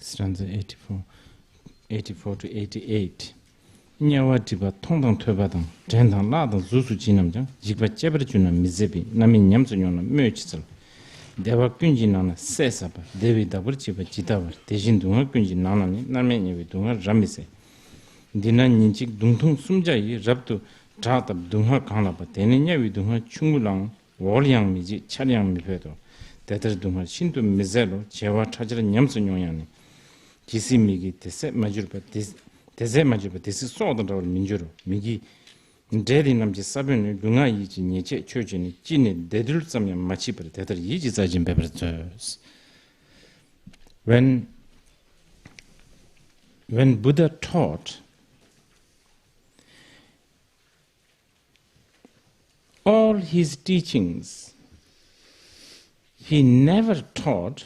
stanza 84 to 88. Nyawa tiba tongtang tuebadang, jentang ladang zusu jinamjang, jikba jebra juna mizebi, nami nyamsu nyona myochitsal. Dewa kunji nana sesaba, dewi dabar chiba jitabar, deshin dunga kunji nana ni, nami nyewi dunga ramise. Dina ninchik dungtung sumjayi rabdu chatab dunga kanglaba, teni nyewi dunga chungulang, wolyang miji, charyang mipedo. Tetar dunga shintu mizelo, chewa chajara nyamsu nyonyani. Jisi migi tese majurba, tesi soodandawar minjuro, migi ndedi namji sabini dunga yiji nyeche chochini, jini dedul samya machibar, tetar yiji zajin beber zos. When Buddha taught, all his teachings, he never taught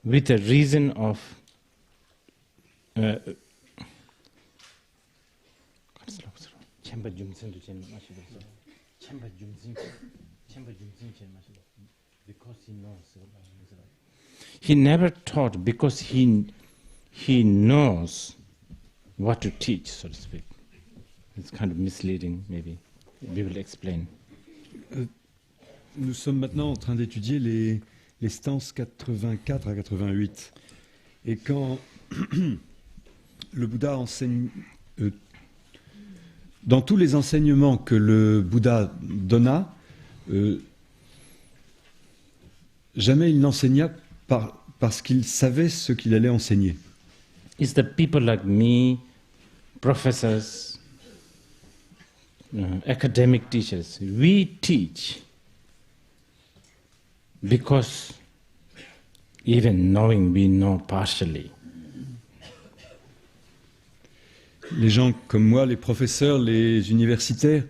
with a reason of because he knows. He never taught because he knows what to teach, so to speak. It's kind of misleading, maybe. We will explain. Nous sommes maintenant en train d'étudier les stances 84 à 88. Et quand le Bouddha enseigne, dans tous les enseignements que le Bouddha donna, jamais il n'enseigna parce qu'il savait ce qu'il allait enseigner. It's the people like me, professors, academic teachers, we teach because even knowing we know partially. Les gens comme moi, les professeurs, les universitaires,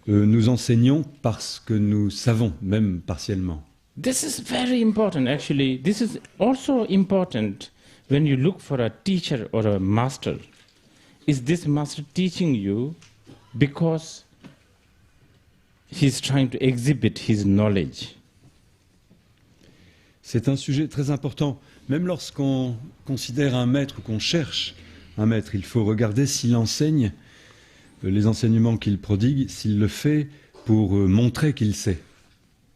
nous enseignons parce que nous savons, même partiellement. This is very important, actually. This is also important when you look for a teacher or a master. Is this master teaching you because he's trying to exhibit his knowledge? C'est un sujet très important. Même lorsqu'on considère un maître, qu'on cherche un maître, il faut regarder s'il enseigne les enseignements qu'il prodigue, s'il le fait pour montrer qu'il sait.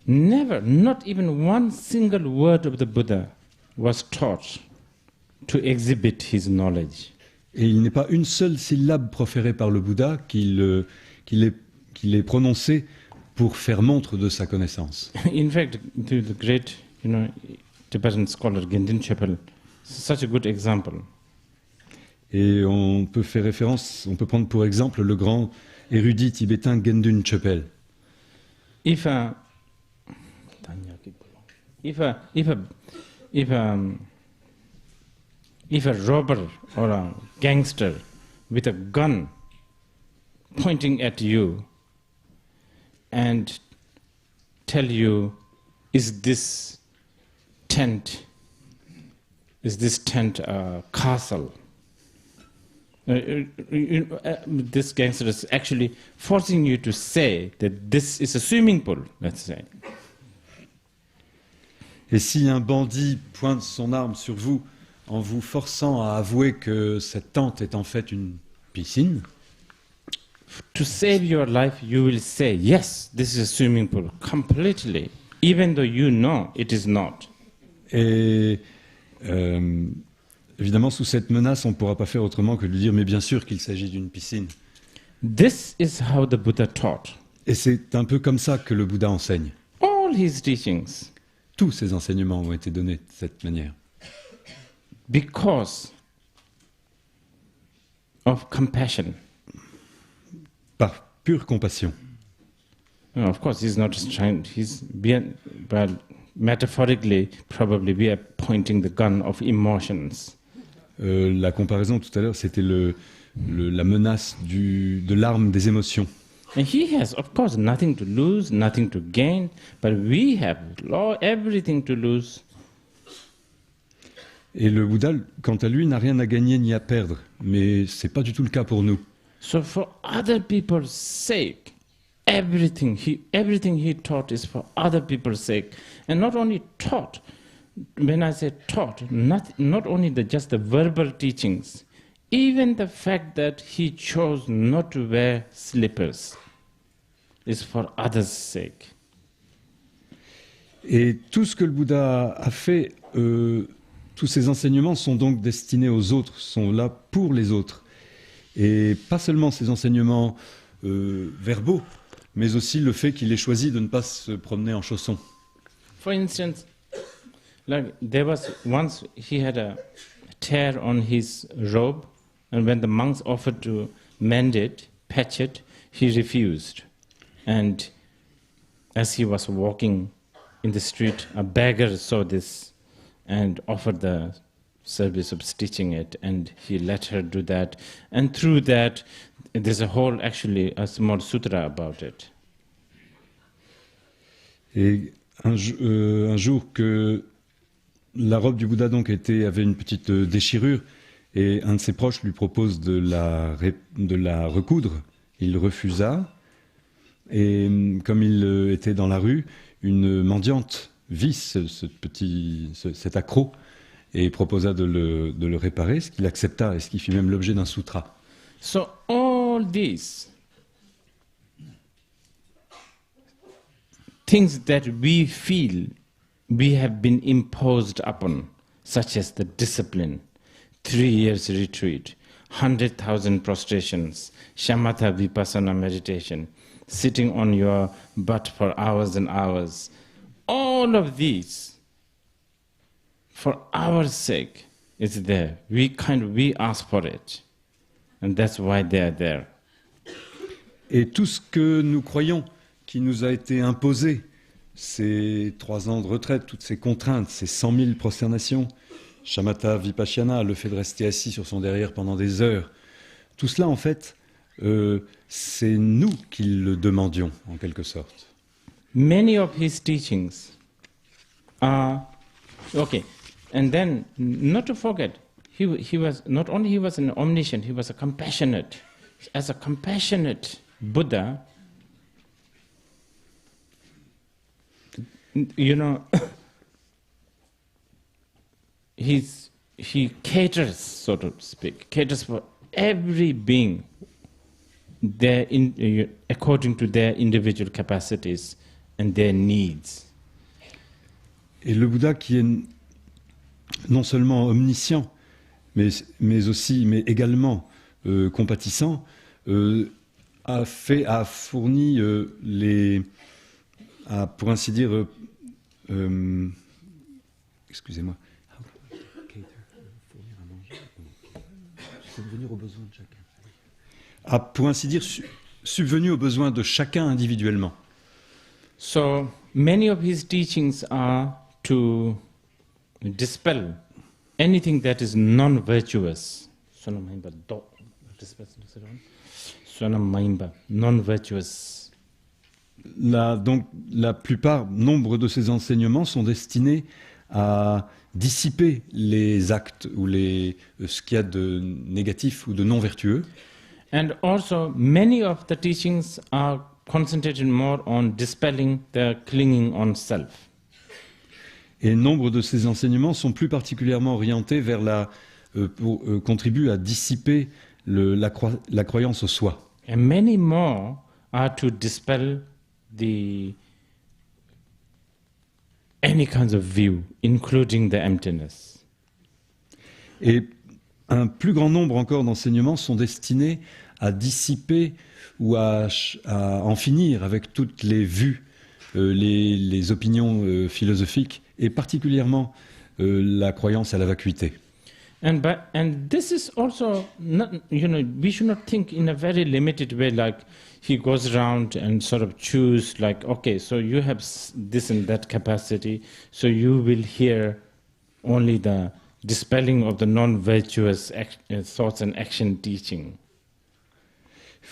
Never, not even one single word of the Buddha was taught to exhibit his knowledge. Et il n'est pas une seule syllabe proférée par le Bouddha qu'il est prononcée pour faire montre de sa connaissance. In fact, the great, Tibetan scholar Gendin Chepel, such a good example. Et on peut faire référence, on peut prendre pour exemple le grand érudit tibétain Gendun Chepel. If a robber or a gangster with a gun pointing at you and tell you, is this tent a castle? This gangster is actually forcing you to say that this is a swimming pool, let's say. Et si un bandit pointe son arme sur vous en vous forçant à avouer que cette tente est en fait une piscine, to save your life, you will say, yes, this is a swimming pool, completely, even though you know it is not. Et évidemment, sous cette menace, on ne pourra pas faire autrement que de lui dire, mais bien sûr qu'il s'agit d'une piscine. This is how the Buddha taught. Et c'est un peu comme ça que le Bouddha enseigne. All his teachings. Tous ses enseignements ont été donnés de cette manière. Because of compassion. Par pure compassion. Of course, he's not trying, metaphorically, probably we are pointing the gun of emotions. La comparaison tout à l'heure, c'était la menace de l'arme des émotions. And he has, of course, nothing to lose, nothing to gain, but we have everything to lose. Et le Bouddha, quant à lui, n'a rien à gagner ni à perdre, mais c'est pas du tout le cas pour nous. So for other people's sake, everything he taught is for other people's sake, and not only taught, when I say taught, not only just the verbal teachings, even the fact that he chose not to wear slippers is for others' sake. Et tout ce que le Bouddha a fait, tous ces enseignements sont donc destinés aux autres, sont là pour les autres. Et pas seulement ces enseignements verbaux, mais aussi le fait qu'il ait choisi de ne pas se promener en chaussons. For instance, like there was once he had a tear on his robe, and when the monks offered to mend it, patch it, he refused. And as he was walking in the street, a beggar saw this and offered the service of stitching it, and he let her do that. And through that, there's actually a small sutra about it. Et un jour que la robe du Bouddha donc avait une petite déchirure, et un de ses proches lui propose de la recoudre. Il refusa, et comme il était dans la rue, une mendiante vit cet accroc et proposa de le réparer, ce qu'il accepta et ce qui fit même l'objet d'un sutra. So all these things that we feel we have been imposed upon, such as the discipline, 3 years retreat, 100,000 prostrations, shamatha vipassana meditation, sitting on your butt for hours and hours, all of these, for our sake, is there. We ask for it, and that's why they are there. Et tout ce que nous croyons qui nous a été imposé, ces 3 ans de retraite, toutes ces contraintes, ces 100 000 prosternations, shamatha vipassana, le fait de rester assis sur son derrière pendant des heures, tout cela en fait, c'est nous qui le demandions en quelque sorte. Many of his teachings are okay, and then not to forget, he was not only he was an omniscient, he was a compassionate. As a compassionate Buddha, you know, he caters, so to speak, caters for every being according to their individual capacities and their needs. Et le Bouddha, qui est non seulement omniscient, mais également compatissant, a fourni pour ainsi dire, excusez-moi, subvenir aux besoins de chacun. A pour ainsi dire subvenu aux besoins de chacun individuellement. So many of his teachings are to dispel anything that is non-virtuous. Non-virtuous. Donc la plupart, nombre de ces enseignements sont destinés à dissiper les actes ou ce qu'il y a de négatif ou de non vertueux. And also many of the teachings are concentrated more on dispelling the clinging on self. Et nombre de ces enseignements sont plus particulièrement orientés vers contribuent à dissiper la croyance au soi. And many more are to dispel any kinds of view, including the emptiness. Et un plus grand nombre encore d'enseignements sont destinés à dissiper ou à en finir avec toutes les vues, les opinions philosophiques, et particulièrement la croyance à la vacuité. And this is also not, we should not think in a very limited way, like he goes around and sort of choose, like, okay, so you have this and that capacity, so you will hear only the dispelling of the non-virtuous thoughts and action teaching.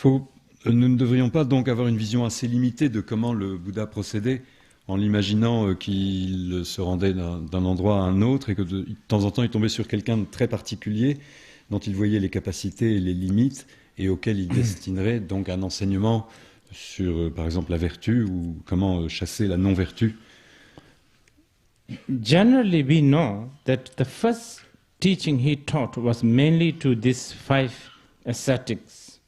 Nous ne devrions pas donc avoir une vision assez limitée de comment le Bouddha procédait, en l'imaginant qu'il se rendait d'un endroit à un autre et que de temps en temps il tombait sur quelqu'un de très particulier dont il voyait les capacités et les limites et auquel il destinerait donc un enseignement sur par exemple la vertu ou comment chasser la non-vertu. generally we know that the first teaching he taught was mainly to these 5 ascetics.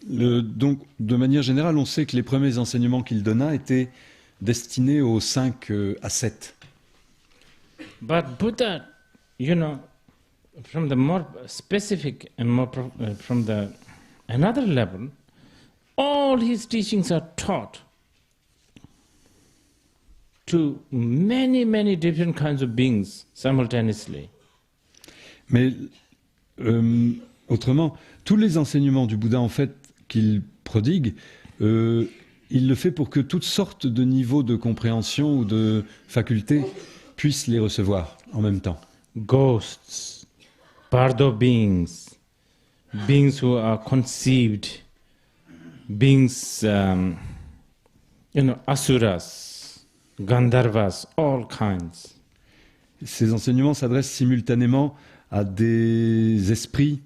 Donc, de manière générale, on sait que les premiers enseignements qu'il donna étaient destinés aux 5 ascètes. But Buddha, from the more specific and more from the another level, all his teachings are taught to many, many different kinds of beings simultaneously. Mais autrement, tous les enseignements du Bouddha, en fait, qu'il prodigue, il le fait pour que toutes sortes de niveaux de compréhension ou de facultés puissent les recevoir en même temps. Ghosts, bardo beings, beings who are conceived, beings, asuras, gandharvas, all kinds. Ces enseignements s'adressent simultanément à des esprits,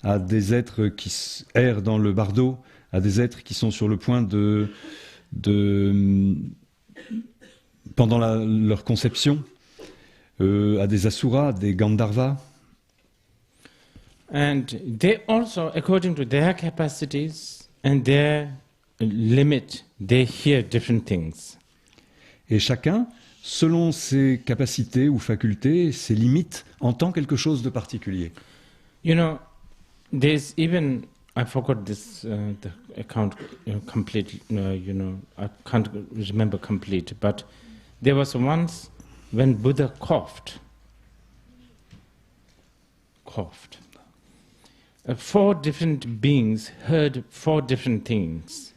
à des êtres qui errent dans le bardo, à des êtres qui sont sur le point pendant leur conception, à des asuras, des gandharvas. And they also, according to their capacities and their limit, they hear different things. Et chacun, selon ses capacités ou facultés, ses limites, entend quelque chose de particulier. There's even, I forgot this, the account complete, I can't remember complete, but there was once when Buddha coughed. 4 different beings heard 4 different things.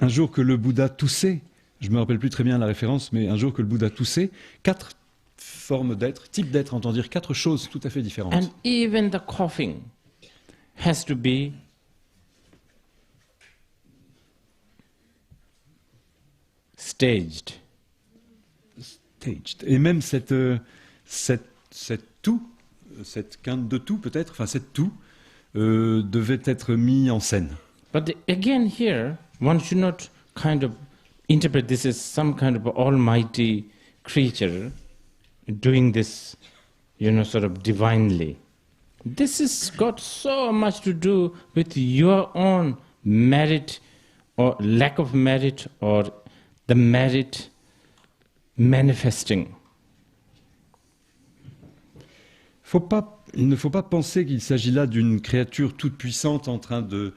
Un jour que le Bouddha toussait, je ne me rappelle plus très bien la référence, mais un jour que le Bouddha toussait, 4 formes d'êtres, types d'êtres, entendirent 4 choses tout à fait différentes. And even the coughing has to be staged. Et même cette toux, cette quinte de toux peut-être, enfin cette toux, devait être mis en scène. But again here, one should not kind of interpret this as some kind of almighty creature doing this, sort of divinely. This has got so much to do with your own merit or lack of merit or the merit manifesting. Il ne faut pas penser qu'il s'agit là d'une créature toute puissante en train de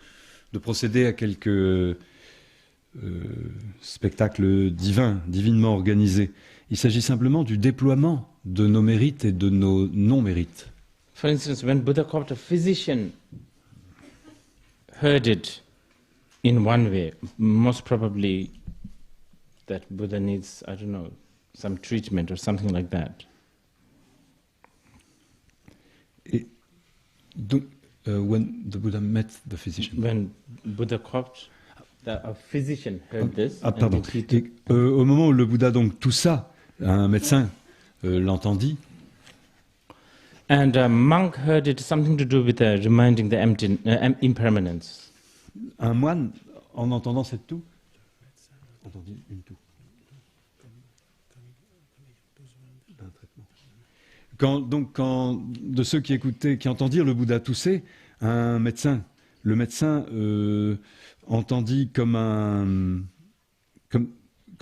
procéder à quelque spectacle divinement organisé. Il s'agit simplement du déploiement de nos mérites et de nos non-mérites. For instance, when Buddha called a physician, heard it in one way, most probably that Buddha needs, I don't know, some treatment or something like that. Et donc, when the Buddha met the physician. When Buddha coughed, a physician heard this. Pardon. Au moment où le Bouddha donc toussa, un médecin l'entendit. And a monk heard it, something to do with reminding the impermanence. Un moine, en entendant cette toux, entendit une toux. Quand de ceux qui écoutaient, qui entendirent le Bouddha tousser, le médecin entendit comme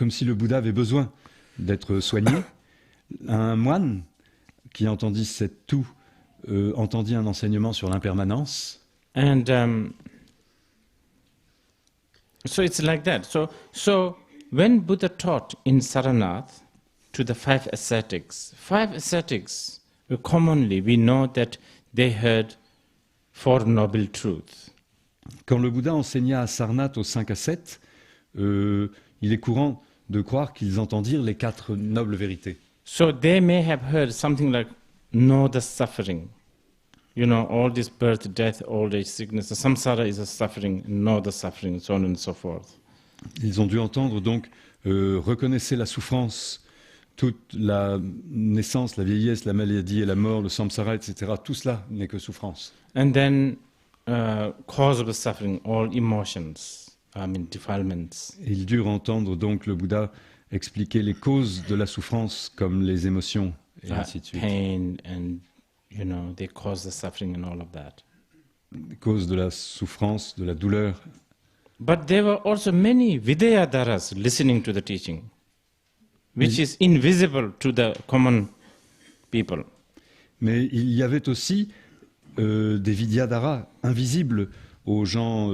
si le Bouddha avait besoin d'être soigné. Un moine qui entendit cette toux entendit un enseignement sur l'impermanence. And so it's like that. So when Buddha taught in Saranath to the 5 ascetics, commonly we know that they heard 4 noble truths. Quand le Bouddha enseigna à Sarnath aux 5 ascètes, il est courant de croire qu'ils entendirent les 4 nobles vérités. So they may have heard something like, know the suffering. All this birth, death, old age, sickness, the samsara is a suffering, know the suffering, so on and so forth. Ils ont dû entendre donc, reconnaissez la souffrance, toute la naissance, la vieillesse, la maladie et la mort, le samsara, etc. Tout cela n'est que souffrance. And then, cause of the suffering, all emotions, defilements. Ils durent entendre donc le Bouddha expliquer les causes de la souffrance comme les émotions et ainsi de suite. Pain and, they cause the suffering and all of that. Les causes de la souffrance, de la douleur. But there were also many Vidyadharas listening to the teaching, which is invisible to the common people. Mais il y avait aussi des Vidyadharas invisibles aux gens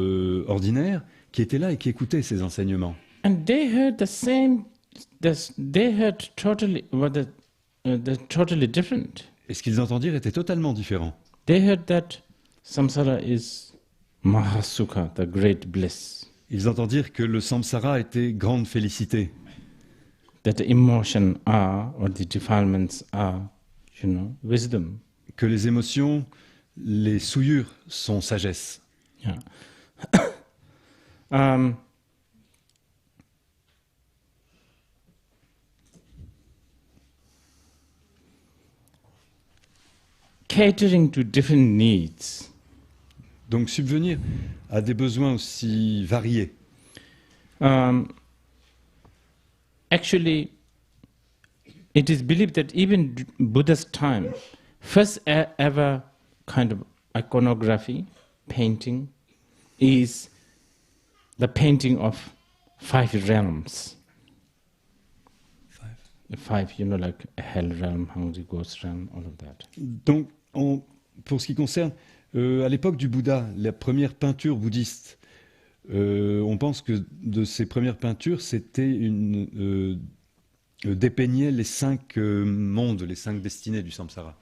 ordinaires qui étaient là et qui écoutaient ces enseignements. And they heard the same, they heard totally, totally different. Et ce qu'ils entendirent était totalement différent. They heard that samsara is Mahasukha, the great bliss. Ils entendirent que le samsara était grande félicité. That the emotion are, or the defilements are, wisdom. Que les émotions, les souillures sont sagesse. Yeah. Catering to different needs. Donc subvenir à des besoins aussi variés. Actually, it is believed that even Buddha's time, first ever kind of iconography, painting, is the painting of 5 realms. Five, like hell realm, hungry ghost realm, all of that. Donc, pour ce qui concerne, à l'époque du Bouddha, la première peinture bouddhiste, on pense que de ces premières peintures, c'était dépeignait les 5 mondes, les 5 destinées du samsara.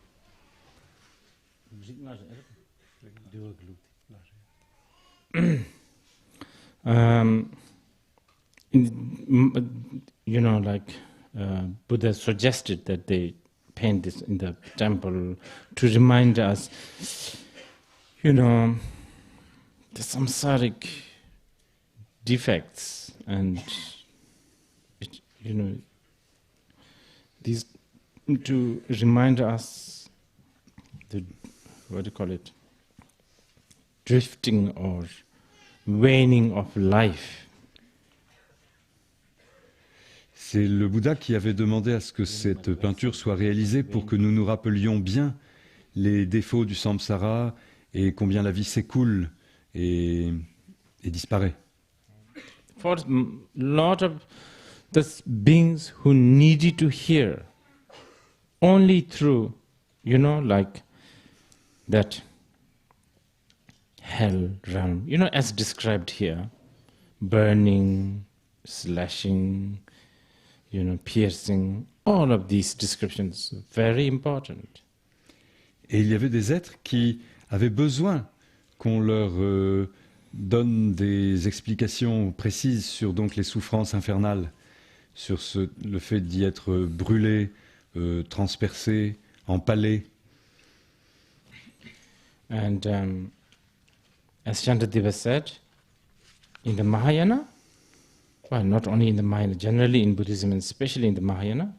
Buddha suggested that they paint this in the temple to remind us, the samsaric defects and, these to remind us the, drifting or waning of life. C'est le Bouddha qui avait demandé à ce que cette peinture soit réalisée pour que nous nous rappelions bien les défauts du samsara et combien la vie s'écoule et disparaît. For a lot of the beings who needed to hear only through, that hell realm, as described here, burning, slashing, piercing, all of these descriptions, very important. Et il y avait des êtres qui avaient besoin qu'on leur donne des explications précises sur donc les souffrances infernales, sur le fait d'y être brûlé, transpercé, empalé. And as Shantideva said, in the Mahayana, well, not only in the Mahayana, generally in Buddhism and especially in the Mahayana,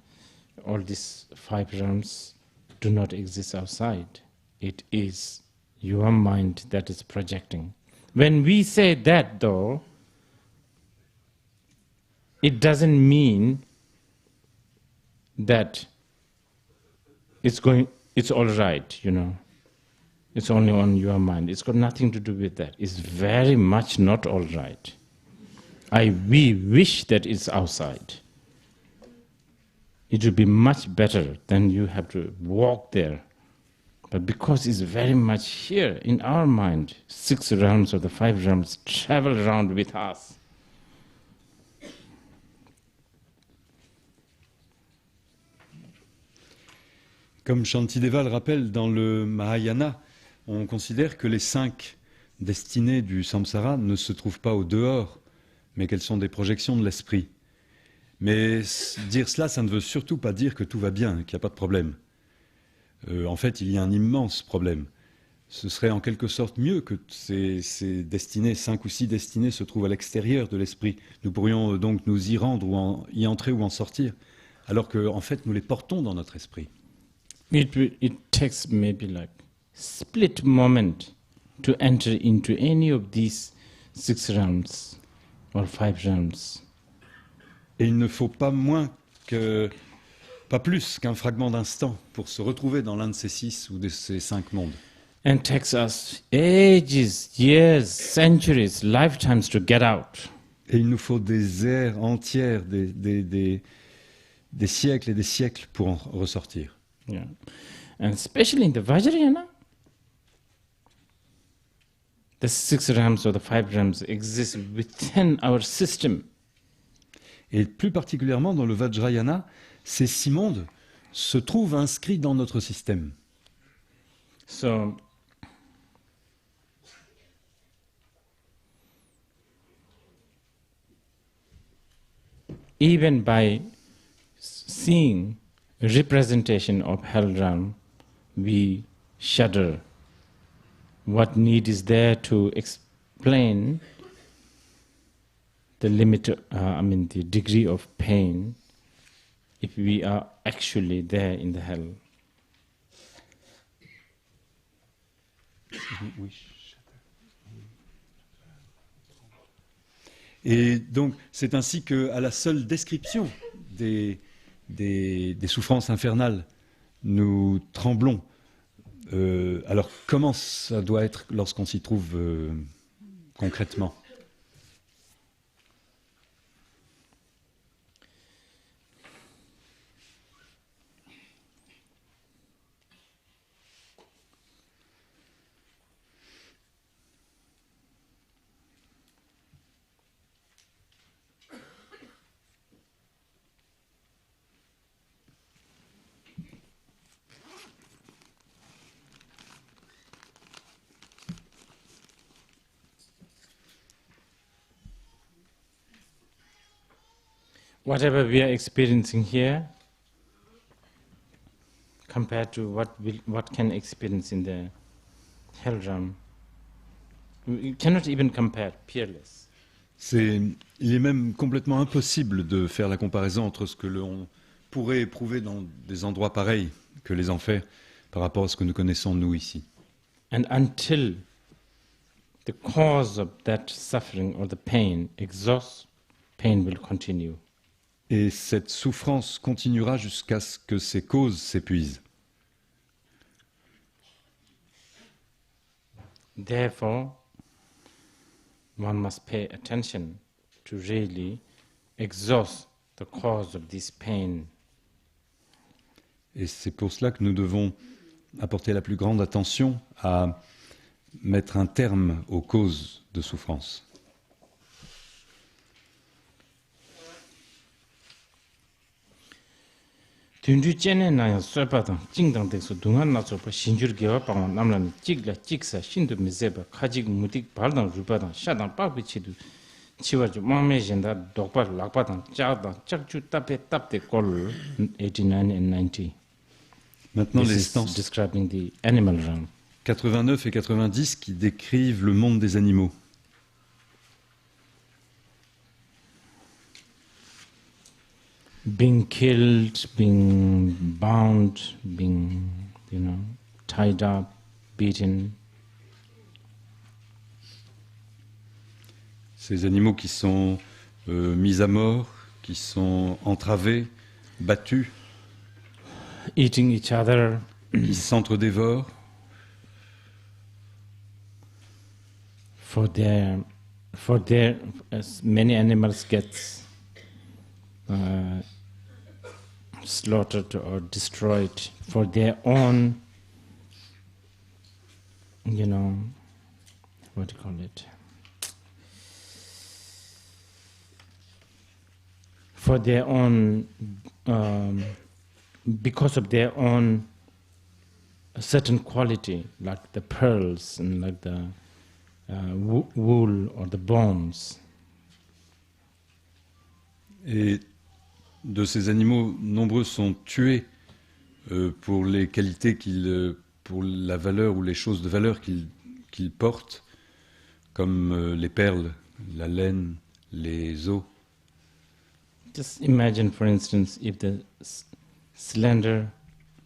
all these 5 realms do not exist outside. It is your mind that is projecting. When we say that, though, it doesn't mean that it's all right, It's only on your mind. It's got nothing to do with that. It's very much not all right. We wish that it's outside. It would be much better than you have to walk there. But because it's very much here in our mind, 6 realms or the 5 realms travel around with us. Comme Shantideva le rappelle dans le Mahayana, on considère que les 5 destinées du samsara ne se trouvent pas au dehors, mais qu'elles sont des projections de l'esprit. Mais dire cela, ça ne veut surtout pas dire que tout va bien, qu'il n'y a pas de problème. En fait, il y a un immense problème. Ce serait en quelque sorte mieux que ces destinées, 5 ou 6 destinées, se trouvent à l'extérieur de l'esprit. Nous pourrions donc nous y rendre, ou y entrer ou en sortir, alors qu'en fait, nous les portons dans notre esprit. It takes maybe like split moment to enter into any of these 6 realms or 5 realms. Et il ne faut pas plus qu'un fragment d'instant pour se retrouver dans l'un de ces 6 ou de ces 5 mondes. And takes us ages, years, centuries, lifetimes to get out. Et il nous faut des ères entières, des siècles et des siècles pour en ressortir. Yeah. And especially in the Vajrayana, the 6 realms or the 5 realms exist within our system. Et plus particulièrement dans le Vajrayana, ces 6 mondes se trouvent inscrits dans notre système. So, even by seeing a representation of hell realm, we shudder. What need is there to explain the limit, the degree of pain if we are actually there in the hell? Et donc, c'est ainsi qu'à la seule description des souffrances infernales, nous tremblons. Alors, comment ça doit être lorsqu'on s'y trouve concrètement ? Whatever we are experiencing here, compared to what can experience in the hell realm, we cannot even compare, peerless. Il est même complètement impossible de faire la comparaison entre ce que l'on pourrait éprouver dans des endroits pareils que les enfers par rapport à ce que nous connaissons nous ici. And until the cause of that suffering or the pain exhausts, pain will continue. Et cette souffrance continuera jusqu'à ce que ses causes s'épuisent. Therefore, one must pay attention to really exhaust the cause of this pain. Et c'est pour cela que nous devons apporter la plus grande attention à mettre un terme aux causes de souffrance. Tundu chene na sopa dang jingdang dekso dungan na sopa shinjur gewa pangwa namlan jigla jigsa shindu mizeba kajik mudik baldang rupa dang shadang pakbi chidu chiwa ju mangme jenda dokpa lakpa dang chagdang chakchu tape tapte kol 89 and 90. Maintenant, les This is stances describing the animal realm. 89 et 90 qui décrivent le monde des animaux. Being killed, being bound, being, tied up, beaten. Ces animaux qui sont mis à mort, qui sont entravés, battus, Eating each other. qui s'entre-dévorent. For their, as many animals get slaughtered or destroyed for their own, what do you call it? For their own, because of their own a certain quality, like the pearls and like the wool or the bones. Et de ces animaux, nombreux sont tués pour les qualités pour la valeur ou les choses de valeur qu'ils portent, comme les perles, la laine, les os. Just imagine, for instance, if the slender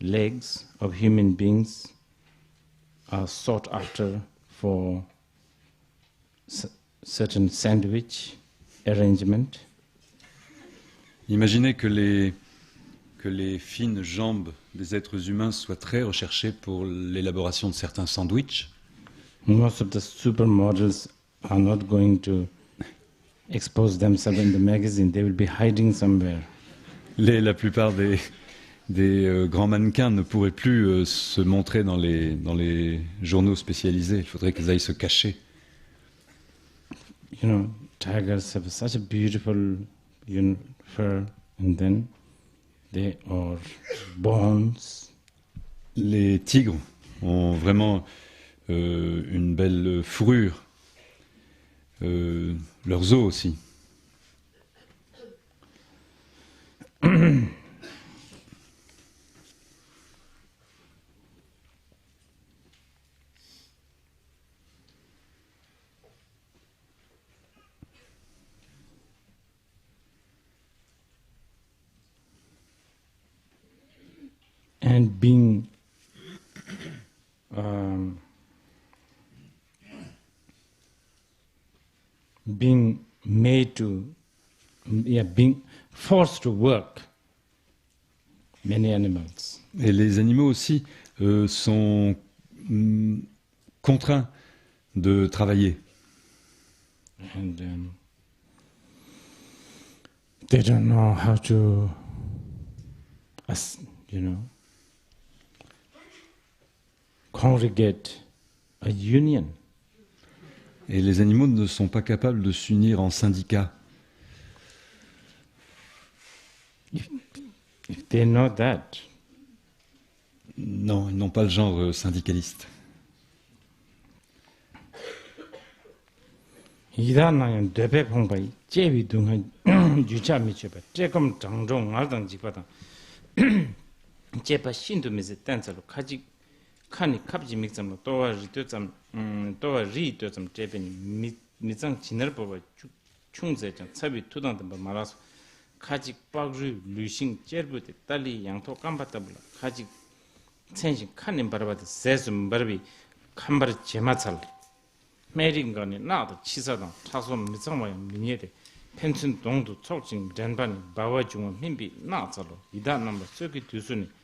legs of human beings are sought after for certain sandwich arrangement. Imaginez que les fines jambes des êtres humains soient très recherchées pour l'élaboration de certains sandwichs. Most of the supermodels are not going to expose themselves in the magazine. They will be hiding somewhere. La plupart des grands mannequins ne pourraient plus se montrer dans les journaux spécialisés. Il faudrait qu'ils aillent se cacher. You know, tigers have such a beautiful, fur, and then they are bones. Les tigres ont vraiment une belle fourrure. Leurs os aussi. And being made to, being forced to work, many animals. Et les animaux aussi sont contraints de travailler. And they don't know how to, congregate a union. Et les animaux ne sont pas capables de s'unir en syndicats. If they know that, non, ils n'ont pas le genre syndicaliste. 이다나연 대배 공부이 제비 동안 유차 미쳐봐. 제금 장종 알당 집하다. 제바 신도 미세 댄서로 가지 칸이 갑지 믹점 또와 리도점 또와 리도점 제베니 미장 진을 보고 충제장 차비 투당도 말아서 가지 빠그르 루싱 제르부데 딸리 양토 깜바다불 가지 천신 칸님 바라바데 세숨 바르비 칸바르 제마찰 메링거니 나도 치사당 차소 미성와야 미니에데 펜춘 동도 촉진 전반이 바와중은 민비 나찰로 이다 넘버 sö기 두순이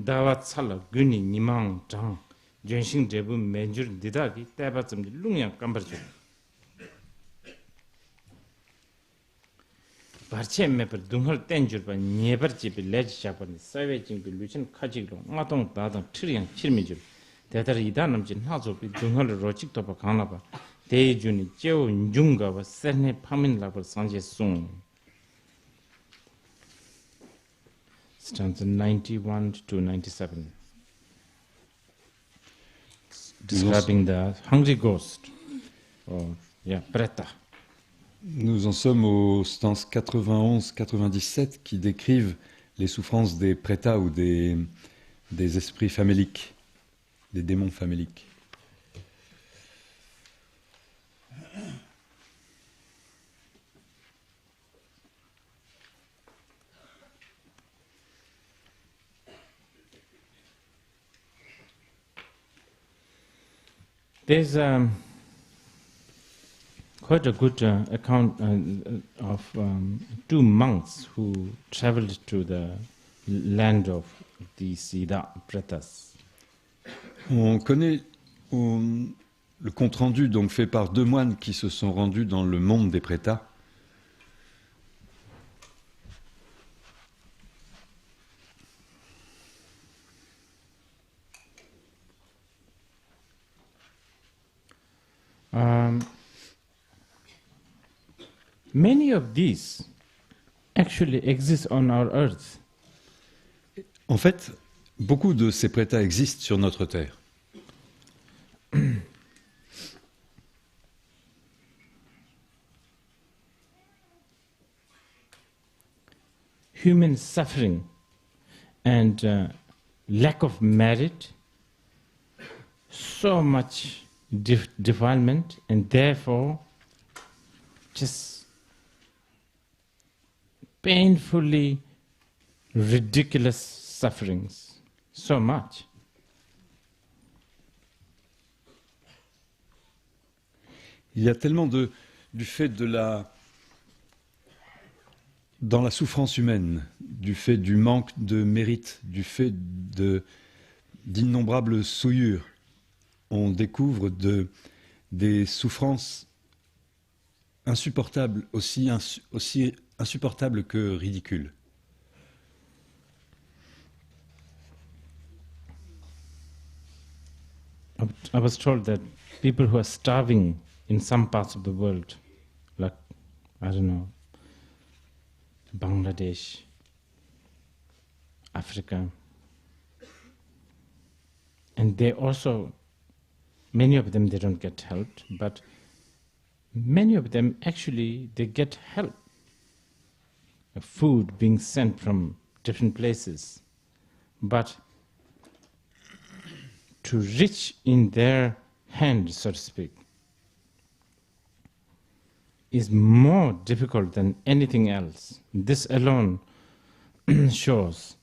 다와 찰라 근이 니망 장 전신 대부 맨줄 디다기 때바쯤 룽양 깜바르죠 바르체메버 둥헐 땡줄바 니에버집이 레지샤버니 사웨징비 루친 카지로 나동 다당 트리앙 칠미줄 대다리 이다 넘진 하조비 둥헐 로직도바 강나바 대준이 제우 인중가와 세네 파민라버 산제송 stanza 91 to 97 describing the hungry ghost or preta. Nous en sommes aux stances 91-97 qui décrivent les souffrances des prétas ou des esprits faméliques, des démons faméliques. There's quite a good account of two monks who traveled to the land of the Siddha Pretas. On connaît le compte-rendu donc fait par deux moines qui se sont rendus dans le monde des prétas. Many of these actually exist on our earth. En fait, beaucoup de ces prétas existent sur notre terre. Human suffering and lack of merit, so much defilement, and therefore just painfully ridiculous sufferings, so much. Il y a tellement du fait de dans la souffrance humaine, du fait du manque de mérite, du fait d'innombrables souillures, on découvre des souffrances insupportables, aussi insupportables que ridicules. I was told that people who are starving in some parts of the world, like, I don't know, Bangladesh, Africa, and they also, many of them, they don't get help, but many of them actually, they get help. Food being sent from different places, but to reach in their hand, so to speak, is more difficult than anything else. This alone shows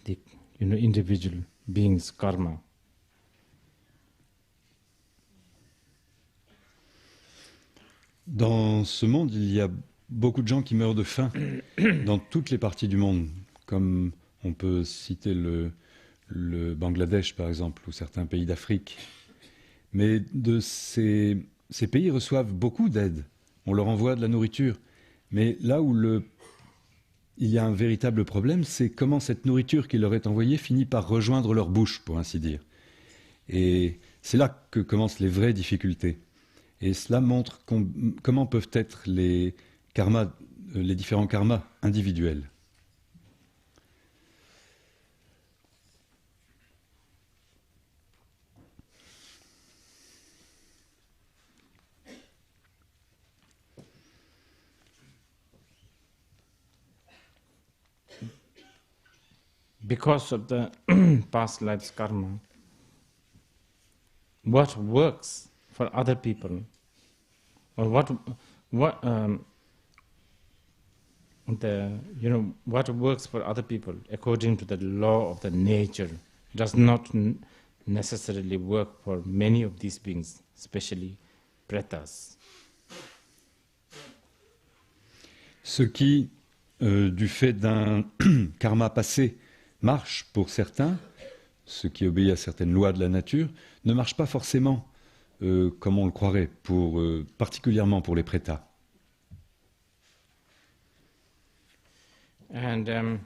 the individual being's karma. Dans ce monde, il y a beaucoup de gens qui meurent de faim dans toutes les parties du monde, comme on peut citer le Bangladesh, par exemple, ou certains pays d'Afrique. Mais ces pays reçoivent beaucoup d'aide. On leur envoie de la nourriture. Mais là où il y a un véritable problème, c'est comment cette nourriture qui leur est envoyée finit par rejoindre leur bouche, pour ainsi dire. Et c'est là que commencent les vraies difficultés. Et cela montre comment peuvent être les différents karmas individuels. Because of the past lives karma, what works for other people, or what works for other people according to the law of the nature does not necessarily work for many of these beings, especially pretas. Ce qui, du fait d'un karma passé, marche pour certains, ce qui obéit à certaines lois de la nature, ne marche pas forcément comme on le croirait, particulièrement pour les prétas. And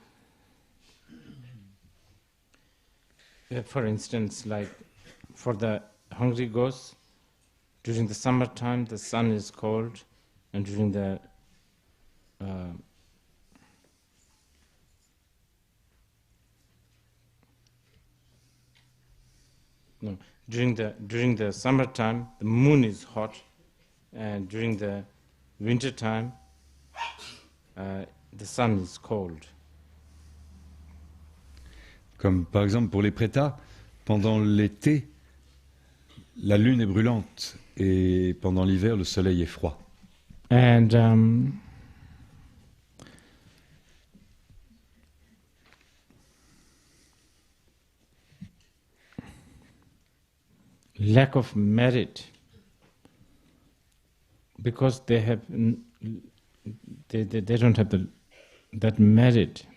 for instance, like for the hungry ghosts, during the summertime the sun is cold, and during the during the summertime the moon is hot, and during the winter time the sun is cold. Comme par exemple pour les prétas, pendant l'été, la lune est brûlante et pendant l'hiver, le soleil est froid. And lack of merit, because they don't have that merit.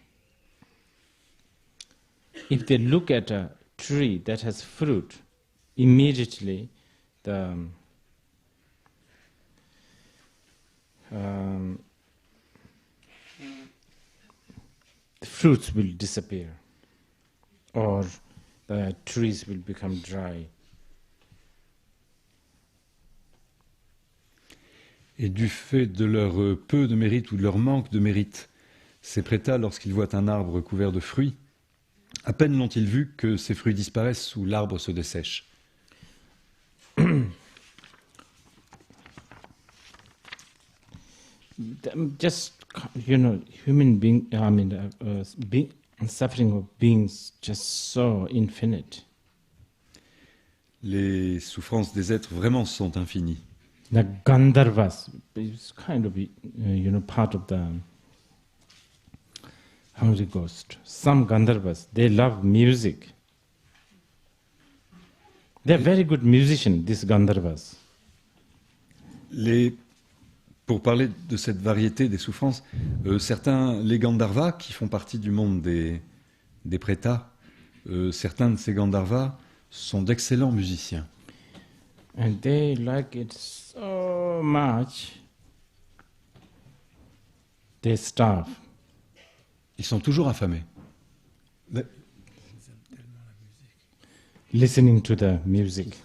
If they look at a tree that has fruit, immediately the fruits will disappear, or the trees will become dry. Et du fait de leur peu de mérite ou de leur manque de mérite, ces prétas, lorsqu'ils voient un arbre couvert de fruits, à peine l'ont-ils vu que ces fruits disparaissent ou l'arbre se dessèche. Just, human being, suffering of beings just so infinite. Les souffrances des êtres vraiment sont infinies. The Gandharvas is kind of, part of the hungry ghost. Some Gandharvas, they love music. They're very good musicians, these Gandharvas. pour parler de cette variété des souffrances, certains, les Gandharvas, qui font partie du monde des Pretas, certains de ces Gandharvas sont d'excellents musiciens. And they like it so much, they starve. Ils sont toujours affamés. Listening to the music.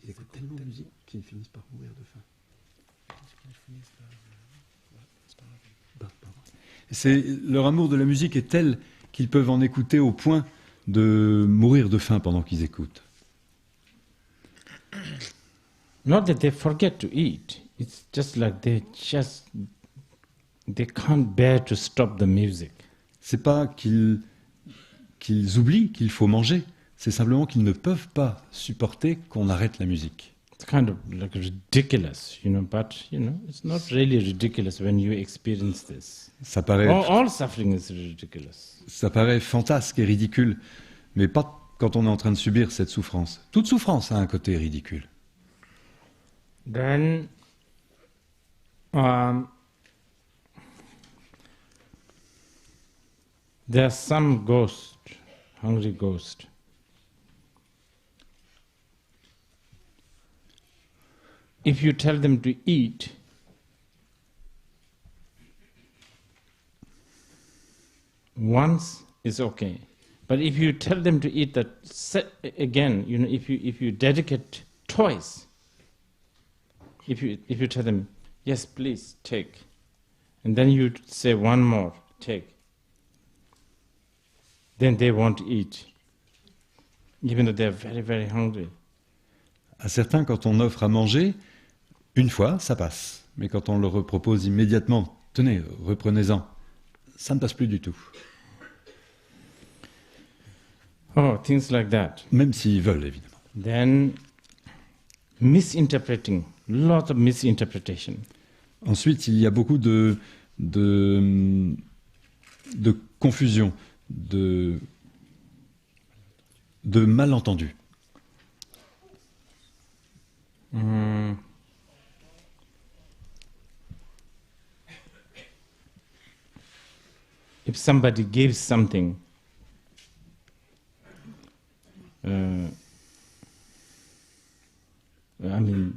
Ils écoutent tellement de musique qu'ils finissent par mourir de faim. Leur amour de la musique est tel qu'ils peuvent en écouter au point de mourir de faim pendant qu'ils écoutent. Not that they forget to eat. It's just like they can't bear to stop the music. C'est pas qu'ils oublient qu'il faut manger, c'est simplement qu'ils ne peuvent pas supporter qu'on arrête la musique. It's kind of like ridiculous, but it's not really ridiculous when you experience this. Ça paraît, all suffering is ridiculous. ça paraît fantasque et ridicule, mais pas quand on est en train de subir cette souffrance. Toute souffrance a un côté ridicule. Then there are some ghosts, hungry ghosts. If you tell them to eat, once is okay. But if you tell them to eat that again, if you dedicate twice, if you tell them, yes, please take, and then you say one more, take, then they won't eat, even though they are very, very hungry. À certains, quand on offre à manger, une fois, ça passe. Mais quand on leur propose immédiatement, tenez, reprenez-en, ça ne passe plus du tout. Oh, things like that. Même s'ils veulent, évidemment. Then, misinterpreting, lot of misinterpretation. Ensuite, il y a beaucoup de confusion, de malentendus. If somebody gives something,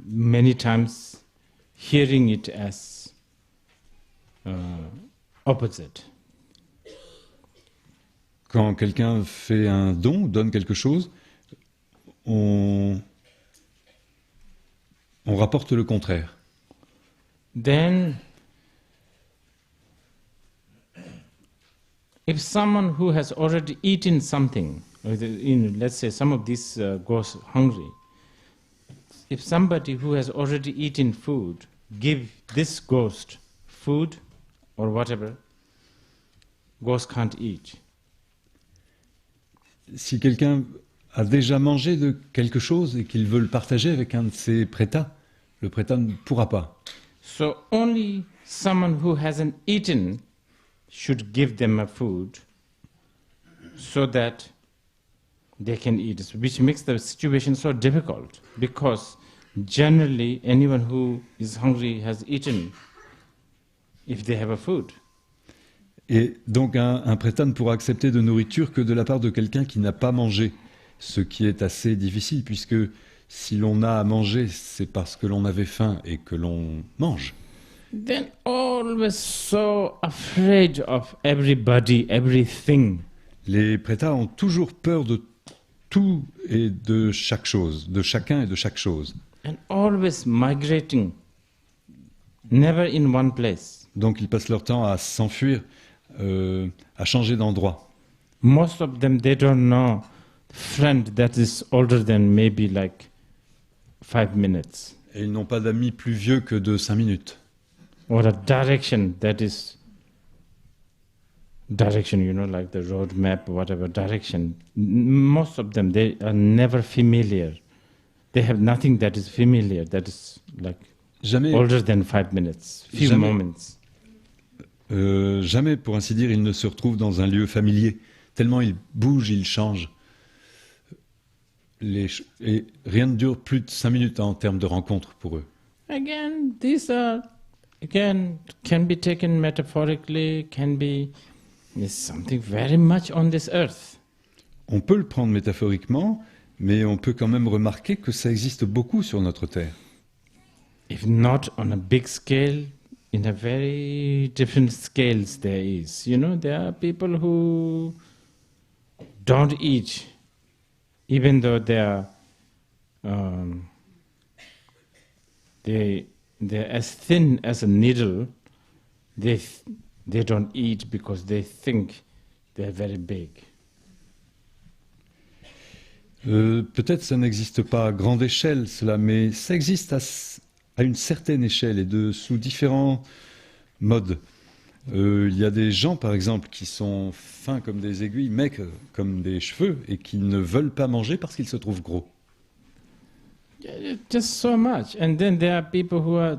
many times hearing it as opposite. Quand quelqu'un fait un don, donne quelque chose, on rapporte le contraire. Then, if someone who has already eaten something, let's say some of these goes hungry, if somebody who has already eaten food give this ghost food or whatever, ghost can't eat. Si quelqu'un a déjà mangé de quelque chose et qu'il veut le partager avec un de ses prétas, le prétat ne pourra pas. So only someone who hasn't eaten should give them a food so that they can eat, which makes the situation so difficult because generally anyone who is hungry has eaten if they have a food. Et donc un prétat ne pourra accepter de nourriture que de la part de quelqu'un qui n'a pas mangé, ce qui est assez difficile puisque si l'on a à manger, c'est parce que l'on avait faim et que l'on mange. Then always so afraid of everybody, everything. Les prétas ont toujours peur de tout et de chaque chose, de chacun et de chaque chose. And always migrating, never in one place. Donc ils passent leur temps à s'enfuir, à changer d'endroit. Most of them, they don't know friend that is older than maybe like 5 minutes. Et ils n'ont pas d'amis plus vieux que de 5 minutes. Or a direction that is direction, like the road map, whatever direction. Most of them, they are never familiar. They have nothing that is familiar, that is like older than 5 minutes, few moments. Jamais, pour ainsi dire, ils ne se retrouvent dans un lieu familier. Tellement ils bougent, ils changent. et rien ne dure plus de 5 minutes en termes de rencontre pour eux. Again, these are, can be taken metaphorically, can be is something very much on this earth. On peut le prendre métaphoriquement, mais on peut quand même remarquer que ça existe beaucoup sur notre terre. If not on a big scale, in a very different scales there is. You know, there are people who don't eat, even though they are they're as thin as a needle. They don't eat because they think they're very big. Peut-être ça n'existe pas à grande échelle, cela, mais ça existe à une certaine échelle et sous différents modes. Il y a des gens, par exemple, qui sont fins comme des aiguilles, maigres comme des cheveux, et qui ne veulent pas manger parce qu'ils se trouvent gros. Just so much. And then there are people who are,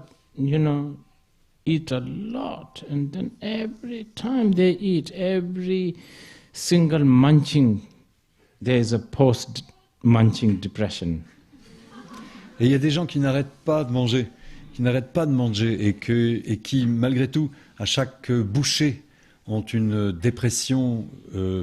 eat a lot. And then every time they eat, every single munching, there is a post-munching depression. Et il y a des gens qui n'arrêtent pas de manger, et qui, malgré tout, à chaque bouchée, ont une dépression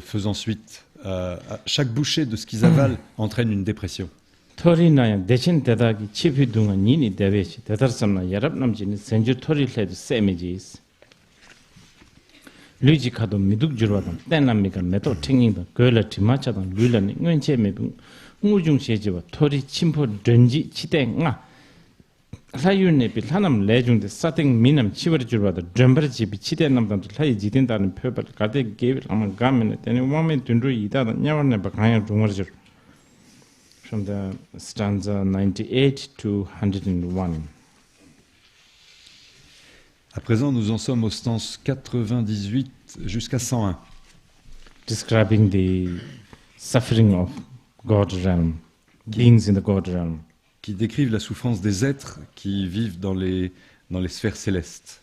faisant suite. À chaque bouchée de ce qu'ils avalent entraîne une dépression. 토리나야 대신 대다기 치피둥은 니니 대베시 대다르삼나 야랍남지니 센주 토리레도 세미지스 루지카도 미둑주로다 땡남미가 메토 팅닝다 거라 티마차다 루일라니 응wen체메붕 우중세지와 토리 침포 던지 치땡아 라유네비 하남 레중데 사팅 미남 치버주로다 덤버지비 치땡남담도 라이 지된다는 표발 가데 게빌 아마 가면에 데니 와메 둔루 이다다 냐와네 바카야 중머저 from the stanza 98 to 101. À présent, nous en sommes aux stances 98 jusqu'à 101. Describing the suffering of God's realm, beings in the God realm. Qui décrivent la souffrance des êtres qui vivent dans les sphères célestes.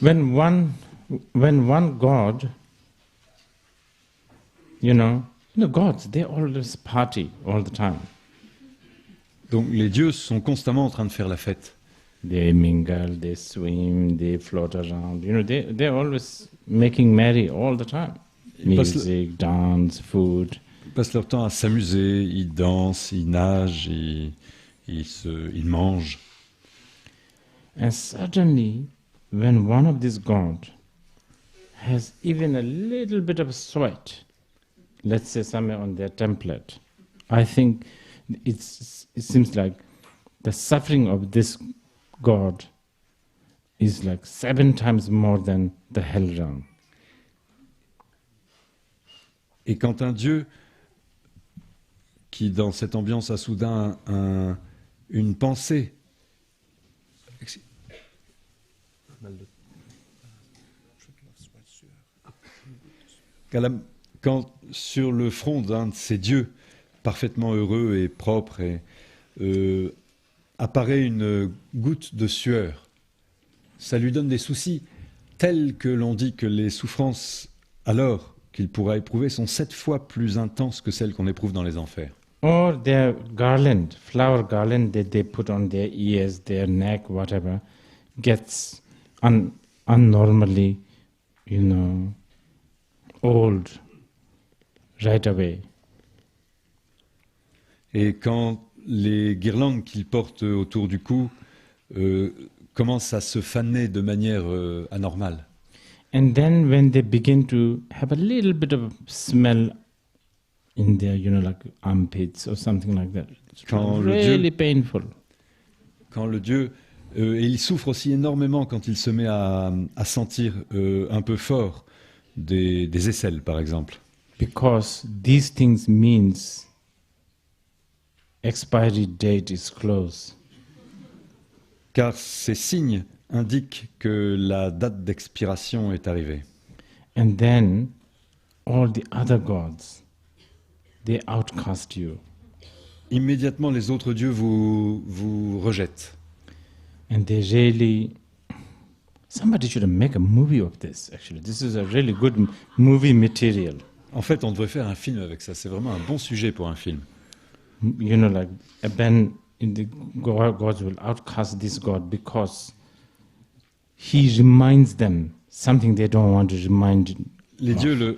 When one God, gods, they always party all the time. Donc les dieux sont constamment en train de faire la fête. They mingle, they swim, they float around. They're always making merry all the time. Music, dance, food. Ils passent leur temps à s'amuser, ils dansent, ils nagent, ils mangent. And suddenly, when one of these gods has even a little bit of sweat, let's say somewhere on their template, I think it seems like the suffering of this god is like 7 times more than the hell realm. Et quand un dieu qui, dans cette ambiance, a soudain une pensée, quand sur le front d'un de ces dieux parfaitement heureux et propre apparaît une goutte de sueur, ça lui donne des soucis tels que l'on dit que les souffrances alors qu'il pourra éprouver sont 7 fois plus intenses que celles qu'on éprouve dans les enfers. Or their garland, flower garland that they put on their ears, their neck, whatever, gets unnormally, old right away. Et quand les guirlandes qu'ils portent autour du cou commencent à se faner de manière anormale. And then when they begin to have a little bit of smell in their, like armpits or something like that, it's really painful. Quand le dieu, et il souffre aussi énormément quand il se met à sentir un peu fort des aisselles, par exemple. Because these things means expiry date is close. Car ces signes indiquent que la date d'expiration est arrivée. And then all the other gods, they outcast you. immédiatement les autres dieux vous rejettent. And they really... Somebody should make a movie of this, actually. This is a really good movie material. En fait, on devrait faire un film avec ça. C'est vraiment un bon sujet pour un film. You know, like, then the gods will outcast this god because he reminds them something they don't want to remind. Les dieux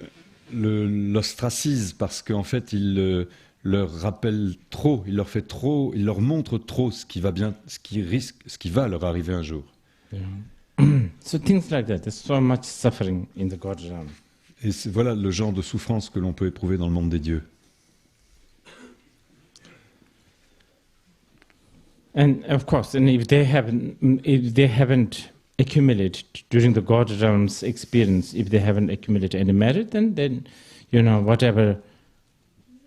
l'ostracisent parce qu'en fait, il leur rappelle trop, il leur fait trop, il leur montre trop ce qui va leur arriver un jour. Yeah. So things like that. There's so much suffering in the God realm. Et voilà le genre de souffrance que l'on peut éprouver dans le monde des dieux. And of course, and if they haven't accumulated during the God realm's experience, if they haven't accumulated any merit, then you know, whatever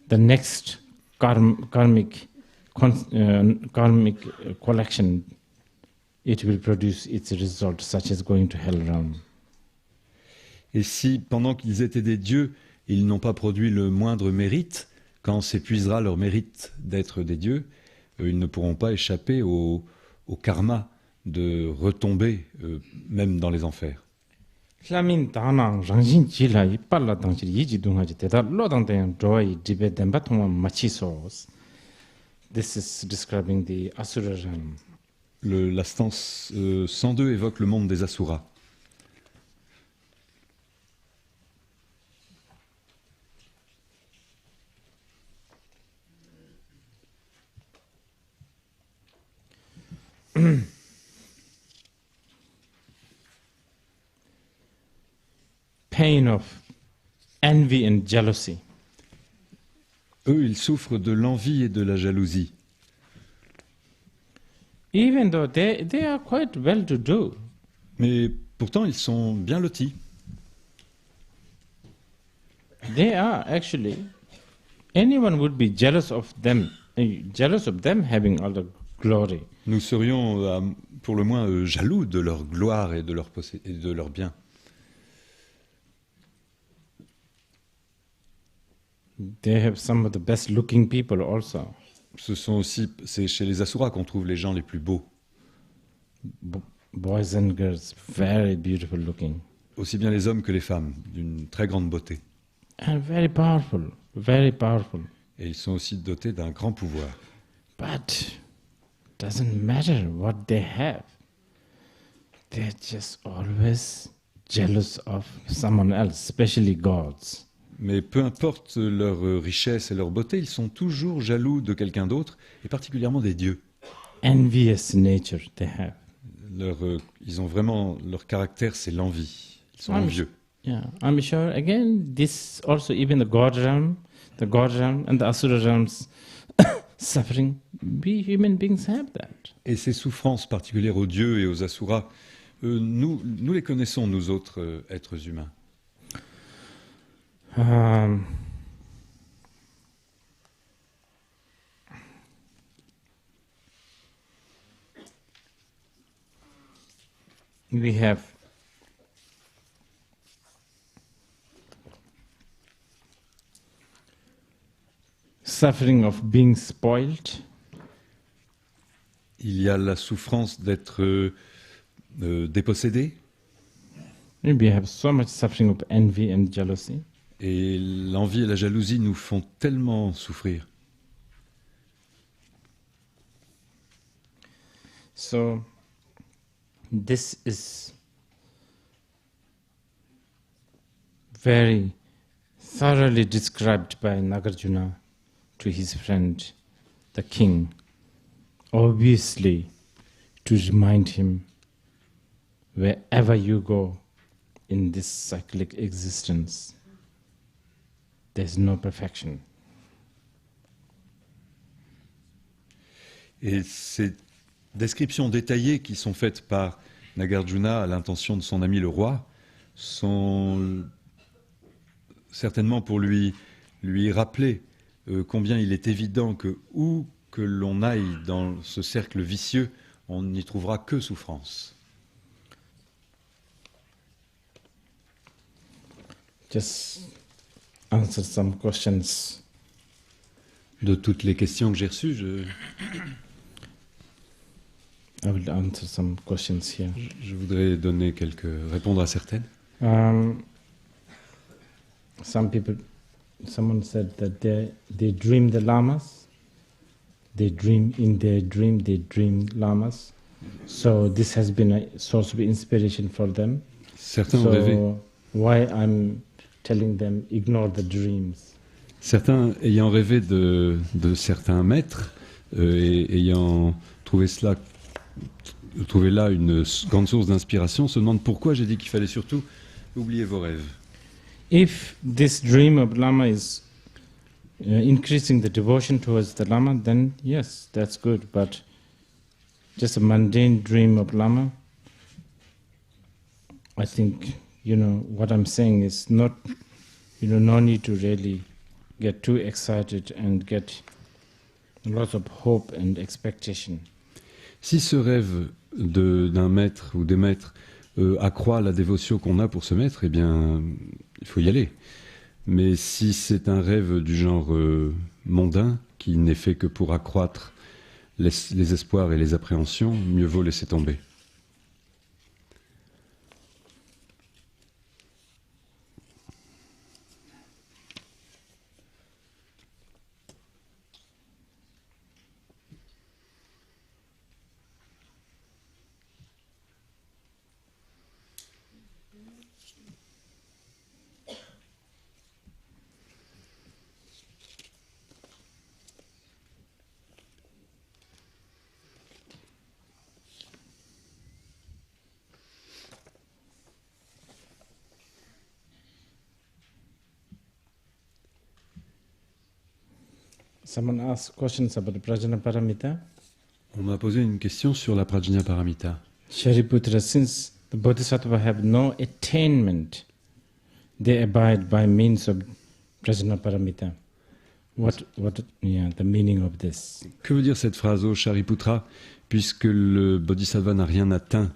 the next karmic collection, it will produce its result, such as going to hell realm. Et si, pendant qu'ils étaient des dieux, ils n'ont pas produit le moindre mérite, quand s'épuisera leur mérite d'être des dieux, ils ne pourront pas échapper au karma de retomber, même dans les enfers. This is describing the Asura realm. La stance 102 évoque le monde des Asuras. Pain of envy and jealousy. Eux, ils souffrent de l'envie et de la jalousie. Even though they are quite well-to-do. Mais pourtant, ils sont bien lotis. They are actually. Anyone would be jealous of them having all the glory. Nous serions, pour le moins, jaloux de leur gloire et de leurs biens. They have some of the best-looking people also. C'est chez les Asuras qu'on trouve les gens les plus beaux. Boys and girls, very beautiful looking. Aussi bien les hommes que les femmes, d'une très grande beauté. And very powerful, very powerful. Et ils sont aussi dotés d'un grand pouvoir. But doesn't matter what they have. They're just always jealous of someone else, especially gods. Mais peu importe leur richesse et leur beauté, ils sont toujours jaloux de quelqu'un d'autre, et particulièrement des dieux. Envious nature they have. Ils ont vraiment, leur caractère, c'est l'envie. Ils sont envieux. Yeah, I'm sure, again, this also, even the God realm and the Asura realms suffering, we human beings have that. Et ces souffrances particulières aux dieux et aux Asuras, nous les connaissons, nous autres êtres humains. We have suffering of being spoiled. Il y a la souffrance d'être dépossédé. We have so much suffering of envy and jealousy. Et l'envie et la jalousie nous font tellement souffrir. So, this is very thoroughly described by Nagarjuna to his friend, the king, obviously to remind him, wherever you go in this cyclic existence, there's no perfection. Et ces descriptions détaillées qui sont faites par Nagarjuna à l'intention de son ami le roi sont certainement pour lui rappeler combien il est évident que où que l'on aille dans ce cercle vicieux, on n'y trouvera que souffrance. Just answer some questions. De toutes les questions que j'ai reçues, I will answer some questions here. je voudrais répondre à certaines. Someone said that they dream the lamas. They dream in their dream. They dream lamas. So this has been a source of inspiration for them. Certains ont rêvé. Why I'm telling them ignore the dreams. Certains ayant rêvé de certains maîtres et ayant trouvé là une grande source d'inspiration se demandent pourquoi j'ai dit qu'il fallait surtout oublier vos rêves. If this dream of Lama is increasing the devotion towards the Lama, then yes, that's good. But just a mundane dream of Lama, I think, what I'm saying is not, no need to really get too excited and get lots of hope and expectation. Si ce rêve d'un maître ou des maîtres accroît la dévotion qu'on a pour ce maître, eh bien, il faut y aller. Mais si c'est un rêve du genre mondain, qui n'est fait que pour accroître les espoirs et les appréhensions, mieux vaut laisser tomber. Someone asked questions about the Prajnaparamita. On m'a posé une question sur la Prajnaparamita. Shariputra, since the Bodhisattva have no attainment, they abide by means of Prajnaparamita. What the meaning of this? Que veut dire cette phrase, ô Shariputra? Puisque le Bodhisattva n'a rien atteint,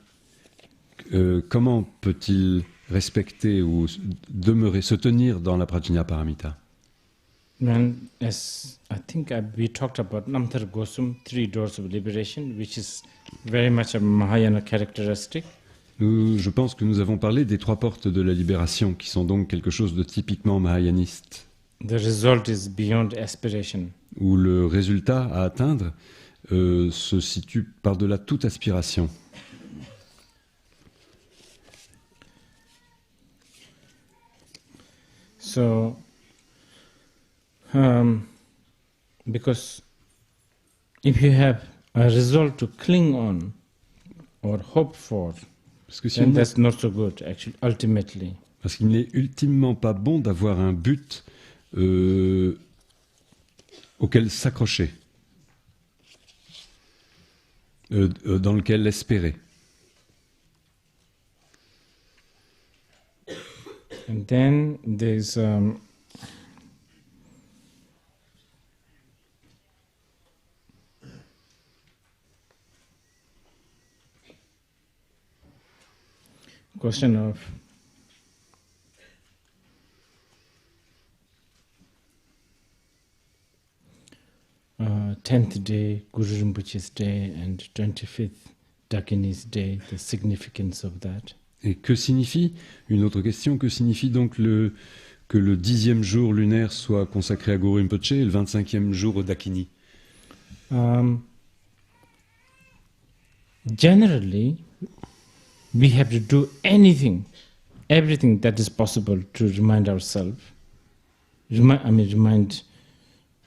comment peut-il respecter ou se tenir dans la Prajnaparamita? As I think we talked about Namtar Gosum, 3 doors of liberation, which is very much a Mahayana characteristic. Je pense que nous avons parlé des 3 portes de la libération, qui sont donc quelque chose de typiquement mahayaniste. The result is beyond aspiration. Où le résultat à atteindre se situe par-delà toute aspiration. So, because if you have a result to cling on or hope for, then that's not so good, actually, ultimately. Parce qu'il n'est ultimement pas bon d'avoir un but auquel s'accrocher, dans lequel espérer. And then there's question of tenth day, Guru Rinpoche's day, and 25th Dakini's day, the significance of that. Et que signifie, une autre question, que signifie donc que le 10e jour lunaire soit consacré à Guru Rinpoche et le 25e jour au Dakini? Generally, we have to do everything that is possible to remind ourselves, remind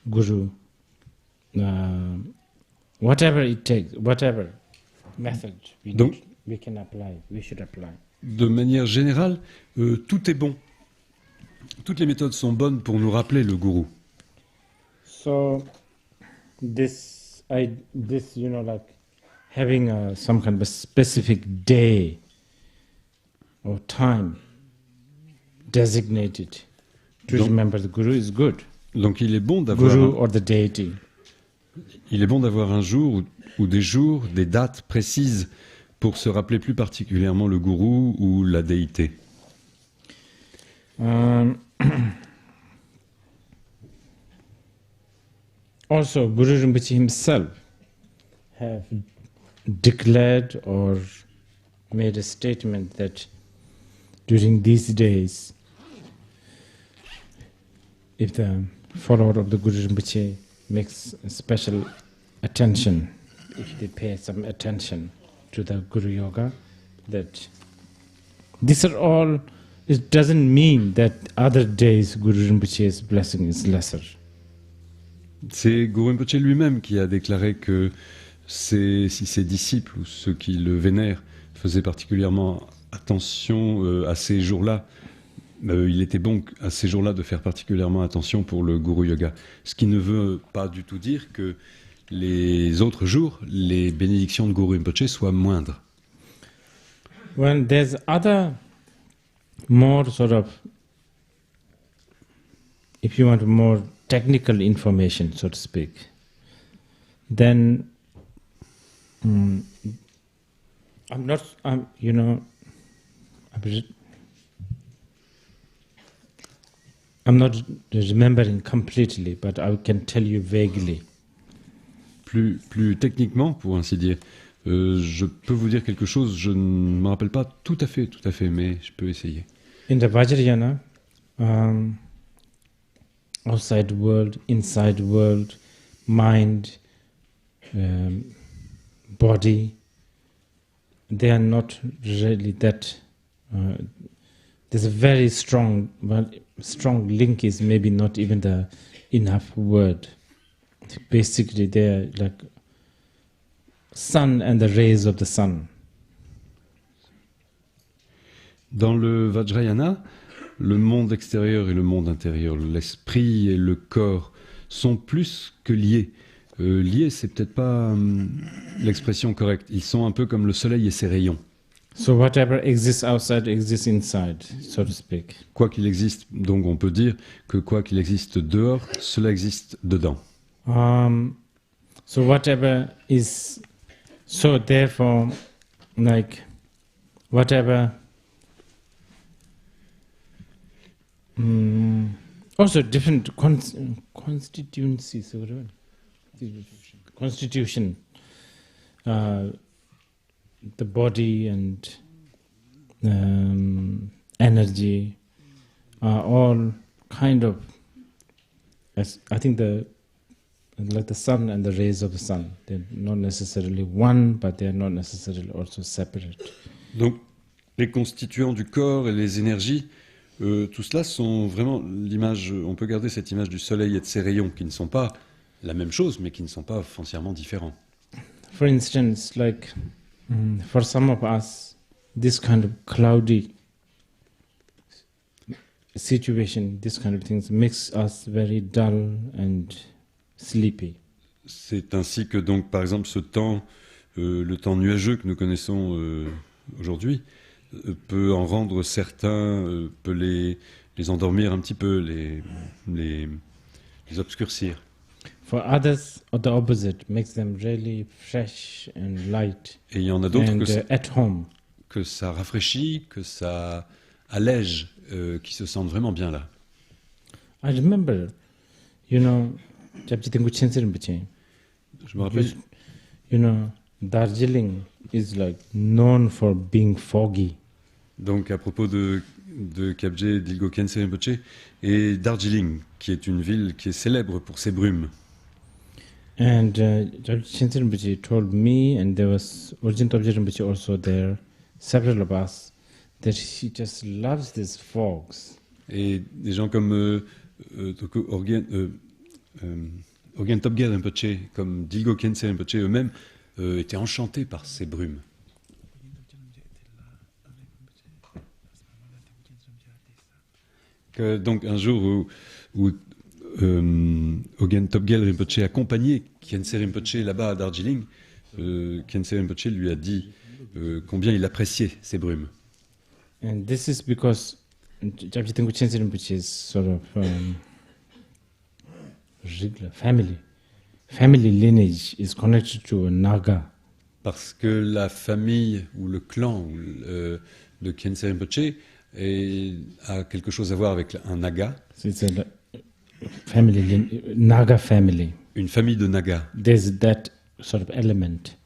Guru, whatever it takes, whatever method we can apply, we should apply. De manière générale, tout est bon. Toutes les méthodes sont bonnes pour nous rappeler le gourou. So, this, like having some kind of a specific day or time designated to remember the Guru is good. Donc il est bon d'avoir Guru or the deity. Il est bon d'avoir un jour ou des jours, des dates précises pour se rappeler plus particulièrement le gourou ou la déité. Also, Guru Rinpoche himself have declared or made a statement that during these days, if the follower of the Guru Rinpoche makes special attention, if they pay some attention to the Guru Yoga, that these are all, it doesn't mean that other days Guru Rinpoche's blessing is lesser. C'est Guru Rinpoche lui-même qui a déclaré que si ses disciples ou ceux qui le vénèrent faisaient particulièrement attention à ces jours-là, il était bon à ces jours-là de faire particulièrement attention pour le Guru Yoga. Ce qui ne veut pas du tout dire que les autres jours, les bénédictions de Guru Rinpoche soient moindres. When there's other more sort of, if you want more technical information, so to speak, then I'm not remembering completely, but I can tell you vaguely. Plus techniquement, pour ainsi dire, je peux vous dire quelque chose, je ne me rappelle pas tout à fait, mais je peux essayer. In the Vajrayana, outside world, inside world, mind, body, they are not really that. There's a very strong link is maybe not even the enough word. Basically, they are like sun and the rays of the sun. Dans le Vajrayana, le monde extérieur et le monde intérieur, l'esprit et le corps sont plus que liés. Liés, c'est peut-être pas l'expression correcte. Ils sont un peu comme le soleil et ses rayons. So whatever exists outside exists inside, so to speak. Quoi qu'il existe, donc on peut dire que quoi qu'il existe dehors, cela existe dedans. So whatever is, so therefore, like whatever. Also different constituencies, constitution, the body and energy are all kind of, as I think like the sun and the rays of the sun. They're not necessarily one, but they are not necessarily also separate. Donc, les constituants du corps et les énergies, tout cela sont vraiment l'image. On peut garder cette image du soleil et de ses rayons qui ne sont pas la même chose, mais qui ne sont pas foncièrement différents. For instance, like for some of us, this kind of cloudy situation, this kind of things makes us very dull and sleepy. C'est ainsi que donc, par exemple, ce temps, le temps nuageux que nous connaissons aujourd'hui, peut en rendre certains, peut les endormir un petit peu, les obscurcir. For others, the opposite makes them really fresh and light. Et il y en a d'autres que ça rafraîchit, que ça allège, qui se sentent vraiment bien là. I remember, je me rappelle. Darjeeling is like known for being foggy. Donc à propos de Kyabje Dilgo Khyentse Rinpoche et Darjeeling, qui est une ville qui est célèbre pour ses brumes. And Khyentse Rinpoche told me, and there was Urgent Object Rinpoche also there, several of us, that he just loves these fogs. Et des gens comme Urgent Object Rinpoche, comme Dilgo Khyentse Rinpoche eux-mêmes, étaient enchantés par ces brumes. Donc un jour où Ogen Topgel Rinpoche accompagnait Khyentse Rinpoche là-bas à Darjeeling, Khyentse Rinpoche lui a dit combien il appréciait ces brumes. And this is because Khyentse Rinpoche's sort of family lineage is connected to a Naga. Parce que la famille ou le clan de Khyentse Rinpoche a quelque chose à voir avec un Naga. So it's a Naga family. une famille de Nagas, there's that sort of element.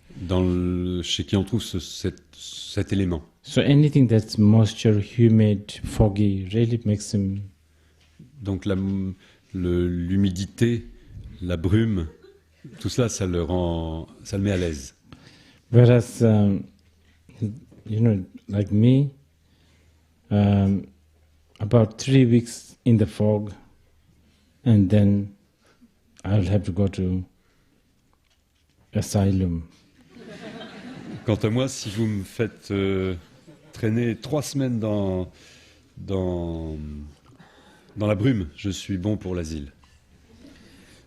chez qui on trouve cet élément. So anything that's moisture, humid, foggy really makes him. Donc l'humidité, la brume, tout cela, ça le met à l'aise. Whereas, like me, about 3 weeks in the fog, and then I'll have to go to asylum. Quant à moi, si vous me faites traîner 3 semaines dans la brume, je suis bon pour l'asile.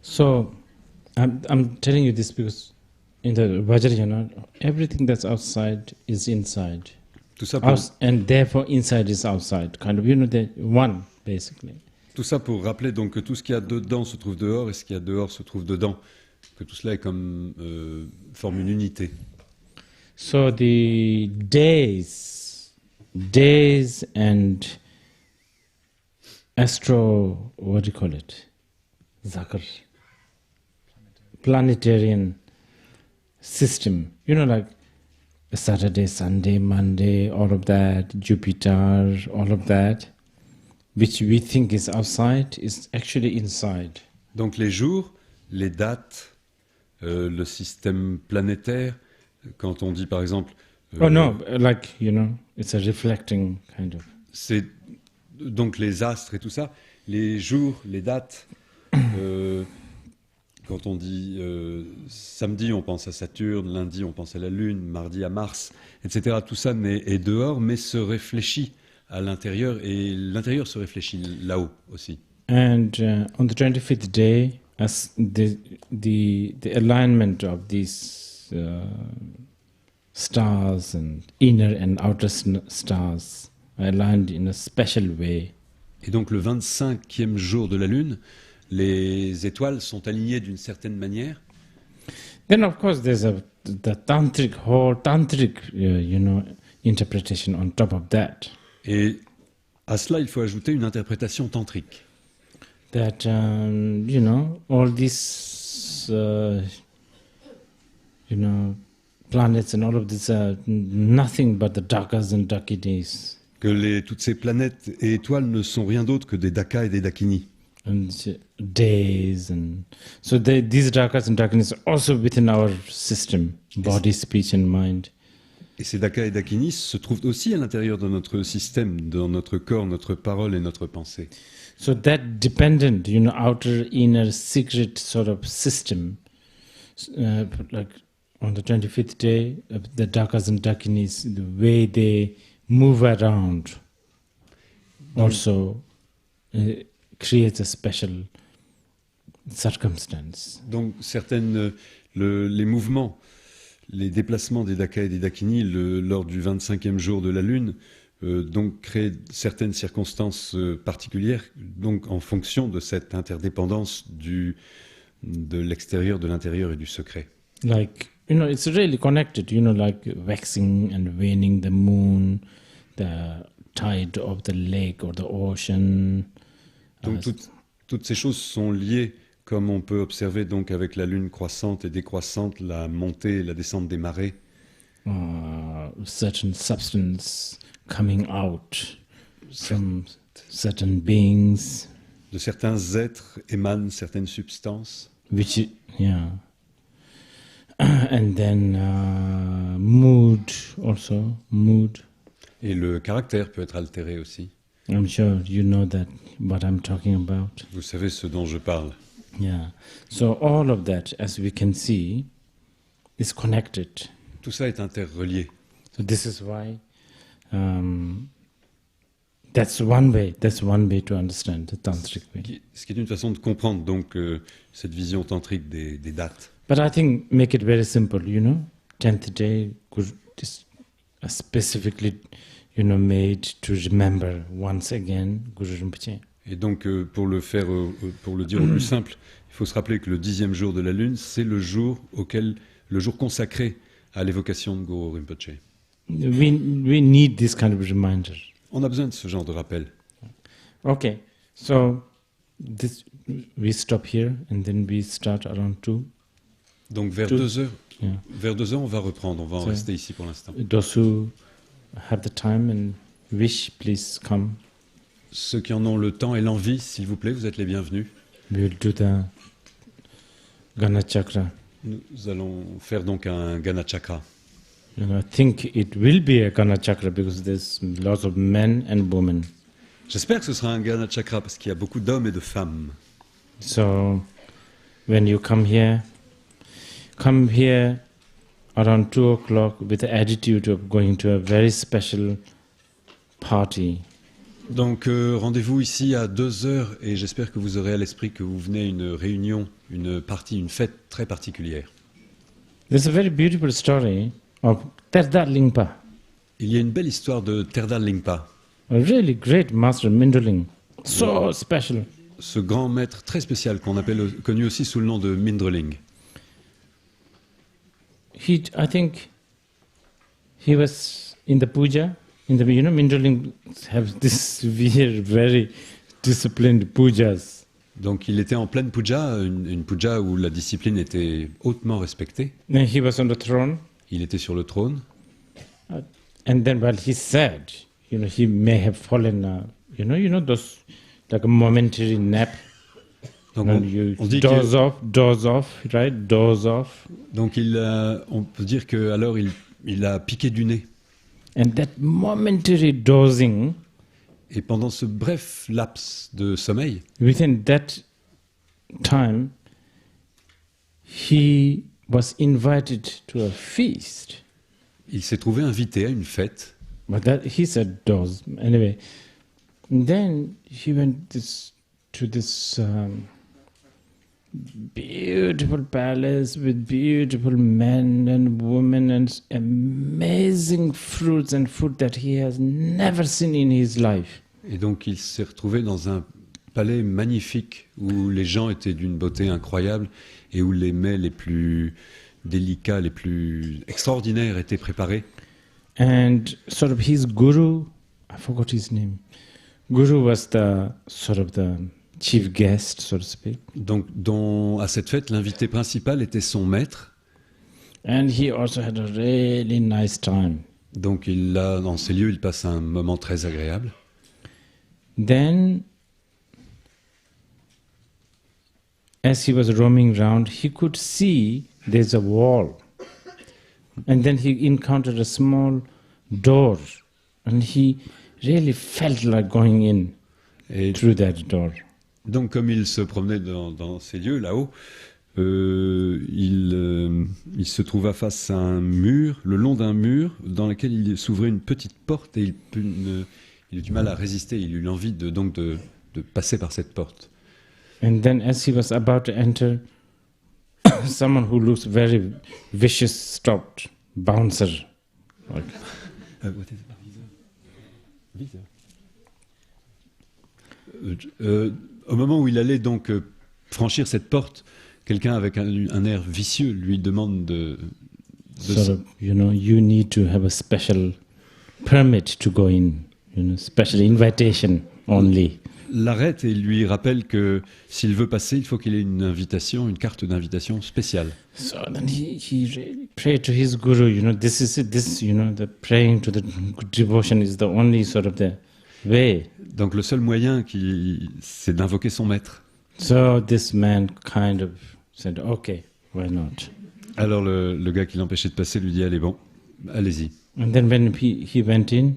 So, I'm telling you this because in the Vajrayana, everything that's outside is inside. Tout ça pour, And therefore inside is outside. Kind of, the one, basically. tout ça pour rappeler donc que tout ce qu'il y a dedans se trouve dehors et ce qu'il y a dehors se trouve dedans. Que tout cela est comme forme une unité. So the days and what do you call it? Zakar. Planetarian system. Like Saturday, Sunday, Monday, all of that, Jupiter, all of that, which we think is outside, is actually inside. Donc les jours, les dates, le système planétaire, quand on dit par exemple... oh no, like, it's a reflecting kind of... C'est donc les astres et tout ça, les jours, les dates... quand on dit samedi, on pense à Saturne, lundi, on pense à la Lune, mardi à Mars, etc. Tout ça est dehors, mais se réfléchit à l'intérieur, et l'intérieur se réfléchit là-haut aussi. And on the 25th day, as the alignment of these stars and inner and outer stars are aligned in a special way. Et donc le 25e jour de la Lune, les étoiles sont alignées d'une certaine manière. Then of course there's the tantric interpretation on top of that. Et à cela, il faut ajouter une interprétation tantrique. That all these planets and all of this are nothing but the dakas and dakinis. Que toutes ces planètes et étoiles ne sont rien d'autre que des dakas et des dakinis. And days, and so these dakas and dakinis are also within our system, body, speech and mind. Et ces dakas et dakinis se trouvent aussi à l'intérieur de notre système, dans notre corps, notre parole et notre pensée. So that dependent, outer, inner, secret sort of system, like on the 25th day, the dakas and dakinis, the way they move around, also creates a special circumstance. Donc les mouvements, les déplacements des dakas et des dakinis lors du 25e jour de la Lune donc créent certaines circonstances particulières, donc en fonction de cette interdépendance de l'extérieur, de l'intérieur et du secret. Like, it's really connected, like waxing and waning the moon, the tide of the lake or the ocean. Donc toutes ces choses sont liées, comme on peut observer donc avec la lune croissante et décroissante, la montée et la descente des marées. Certain substance coming out from certain beings. De certains êtres émanent certaines substances. And then mood also, mood. Et le caractère peut être altéré aussi. I'm sure you know what I'm talking about. Vous savez ce dont je parle. Yeah. So all of that, as we can see, is connected. Tout ça est interrelié. So this is why that's one way to understand the tantric way. Ce qui est une façon de comprendre donc cette vision tantrique des dates. But I think make it very simple, 10th day is specifically made to remember once again Guru Rinpoche. Et donc pour le dire au plus simple, il faut se rappeler que le 10e jour de la Lune, c'est le jour consacré à l'évocation de Guru Rinpoche. We need this kind of reminder. On a besoin de ce genre de rappel. Okay, so we stop here and then we start around 2. Donc vers 2 heures, vers 2 heures, on va reprendre. On va en rester ici pour l'instant. Those who have the time and wish, please come. Ceux qui en ont le temps et l'envie, s'il vous plaît, vous êtes les bienvenus. We will do the Gana Chakra. Nous allons faire donc un Gana Chakra. I think it will be a Gana Chakra because there's lots of men and women. J'espère que ce sera un Gana Chakra parce qu'il y a beaucoup d'hommes et de femmes. So, when you come here around 2 o'clock with the attitude of going to a very special party. Donc rendez-vous ici à 2 heures et j'espère que vous aurez à l'esprit que vous venez à une réunion, une partie, une fête très particulière. There's a very beautiful story of Terdal Lingpa. Il y a une belle histoire de Terdal Lingpa. A really great master Mindrling. So special. Ce grand maître très spécial qu'on appelle, connu aussi sous le nom de Mindrling. I think he was in the puja. Mindrling have this weird, very disciplined pujas. Donc il était en pleine puja, une puja où la discipline était hautement respectée. And he was on the throne. Il était sur le trône. And then while he said, he may have fallen, those like a momentary nap. Donc on dit doze off, right? Doze off. Donc on peut dire que alors il a piqué du nez. And that momentary dozing. Et pendant ce bref laps de sommeil. Within that time, he was invited to a feast. Il s'est trouvé invité à une fête. But he said doze. Anyway, and then he went to this beautiful palace with beautiful men and women and amazing fruits and food that he has never seen in his life. Et donc il s'est retrouvé dans un palais magnifique où les gens étaient d'une beauté incroyable et où les mets les plus délicats, les plus extraordinaires étaient préparés. And sort of his guru, I forgot his name. Guru was the sort of the chief guest, so to speak. Donc, à cette fête, l'invité principal était son maître. And he also had a really nice time. Donc, dans ces lieux, il passe un moment très agréable. Then, as he was roaming around, he could see there's a wall. And then he encountered a small door. And he really felt like going in through that door. Donc, comme il se promenait dans ces lieux, là-haut, il se trouva face à un mur, le long d'un mur, dans lequel il s'ouvrait une petite porte et il eut du mal à résister. Il eut l'envie de passer par cette porte. And then as he was about to enter, someone who looks very vicious stopped, bouncer. Like. What is au moment où il allait donc franchir cette porte, quelqu'un avec un air vicieux lui demande de sort of, you need to have a special permit to go in, special invitation only. L'arrête et lui rappelle que s'il veut passer, il faut qu'il ait une invitation, une carte d'invitation spéciale. So then he really prayed to his guru, the praying to the devotion is the only sort of the way. Donc le seul moyen c'est d'invoquer son maître. So this man kind of said, okay, why not? Alors le gars qui l'empêchait de passer lui dit, allez bon, allez-y. And then when he went in,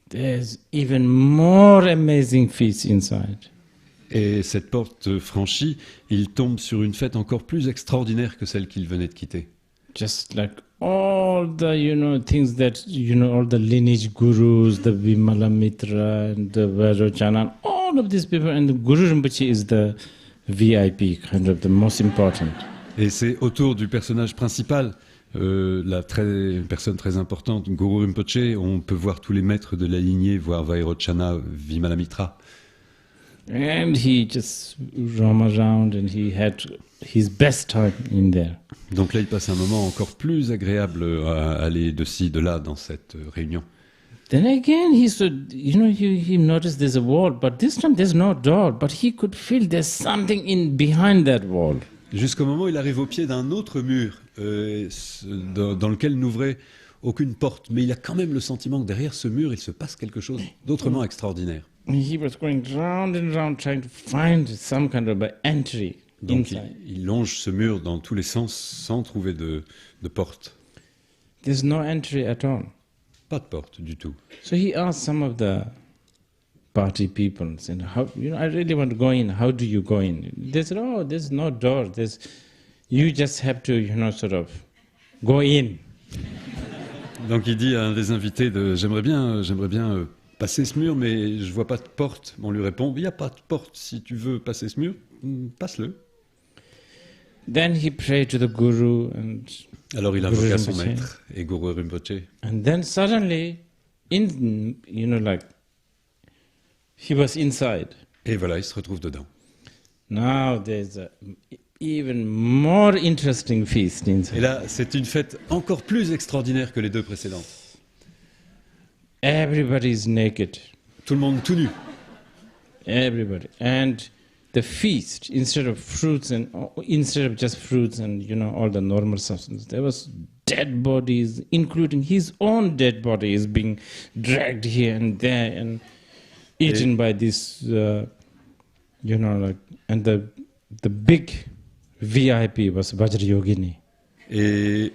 there's even more amazing feasts inside. Et cette porte franchie, il tombe sur une fête encore plus extraordinaire que celle qu'il venait de quitter. Just like all the, things that, all the lineage gurus, the Vimala Mitra, and the Vajrayana, all of these people, and the Guru Rinpoche is the VIP, kind of the most important. Et c'est autour du personnage principal, personne très importante, Guru Rinpoche, on peut voir tous les maîtres de la lignée, voir Vairochana, Vimala Mitra. And he just roamed around and he had his best time in there. Donc là, il passe un moment encore plus agréable à aller de ci, de là dans cette réunion. Then again, he said, he noticed there's a wall, but this time there's no door, but he could feel there's something in behind that wall. Jusqu'au moment où il arrive au pied d'un autre mur dans lequel n'ouvrait aucune porte. Mais il a quand même le sentiment que derrière ce mur, il se passe quelque chose d'autrement extraordinaire. He was going round and round trying to find some kind of an entry. Donc il longe ce mur dans tous les sens sans trouver de porte. There's no entry at all. Pas de porte du tout. So he asked some of the party people, said, "How, I really want to go in. How do you go in?" They said, "Oh, there's no door. You just have to, sort of go in." Donc il dit à un des invités, j'aimerais bien passer ce mur, mais je vois pas de porte. On lui répond, il n'y a pas de porte. Si tu veux passer ce mur, passe-le. Then he prayed to the Guru and alors il invoqua son maître et Guru Rinpoche. And then suddenly, he was inside. Et voilà, il se retrouve dedans. Now there's a even more interesting feast inside. Et là, c'est une fête encore plus extraordinaire que les deux précédentes. Everybody's naked. Tout le monde tout nu. Everybody. And the feast, instead of just fruits and all the normal substances, there was dead bodies, including his own dead body is being dragged here and there and eaten by this, and the big VIP was Vajrayogini. Et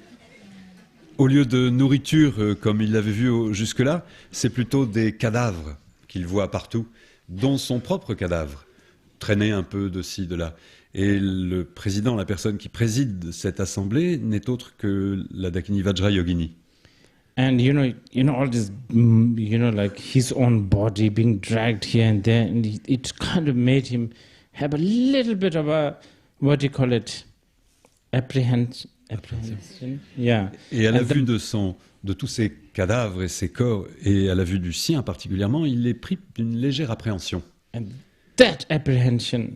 au lieu de nourriture, comme il l'avait vu jusque-là, c'est plutôt des cadavres qu'il voit partout, dont son propre cadavre, traîné un peu de ci, de là. Et le président, la personne qui préside cette assemblée, n'est autre que la Dakini Vajrayogini. And all this, like his own body being dragged here and there, and it kind of made him have a little bit of a, what do you call it, apprehension. Yeah. Et à la vue de tous ces cadavres et ces corps, et à la vue du sien particulièrement, il est pris d'une légère appréhension. And that apprehension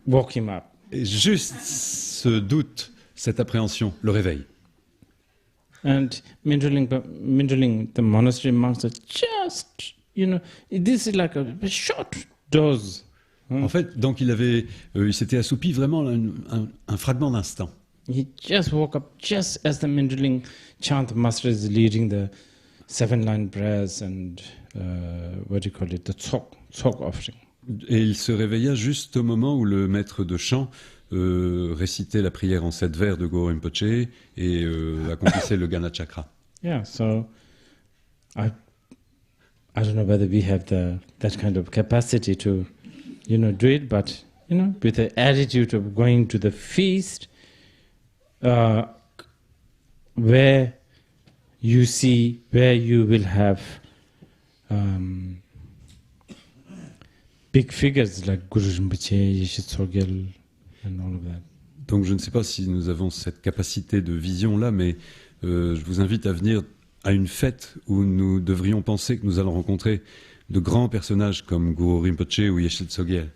woke him up. Et juste ce doute, cette appréhension, le réveille. And Mindreling, the monastery monks, just, this is like a short dose. En fait, donc il s'était assoupi vraiment un fragment d'instant. He just woke up just as the Mindreling chant master is leading the 7-line prayers and the tsok offering. Et il se réveilla juste au moment où le maître de chant récitait la prière en 7 vers de Guru Rinpoche et accomplissait le Gana Chakra. Yeah, so I don't know whether we have that kind of capacity to do it, but with the attitude of going to the feast where you will have big figures like Guru Rinpoche, Yeshe Tsogyal, and all of that. Donc je ne sais pas si nous avons cette capacité de vision là, mais je vous invite à venir à une fête où nous devrions penser que nous allons rencontrer de grands personnages comme Guru Rinpoche ou Yeshe Tsogyal.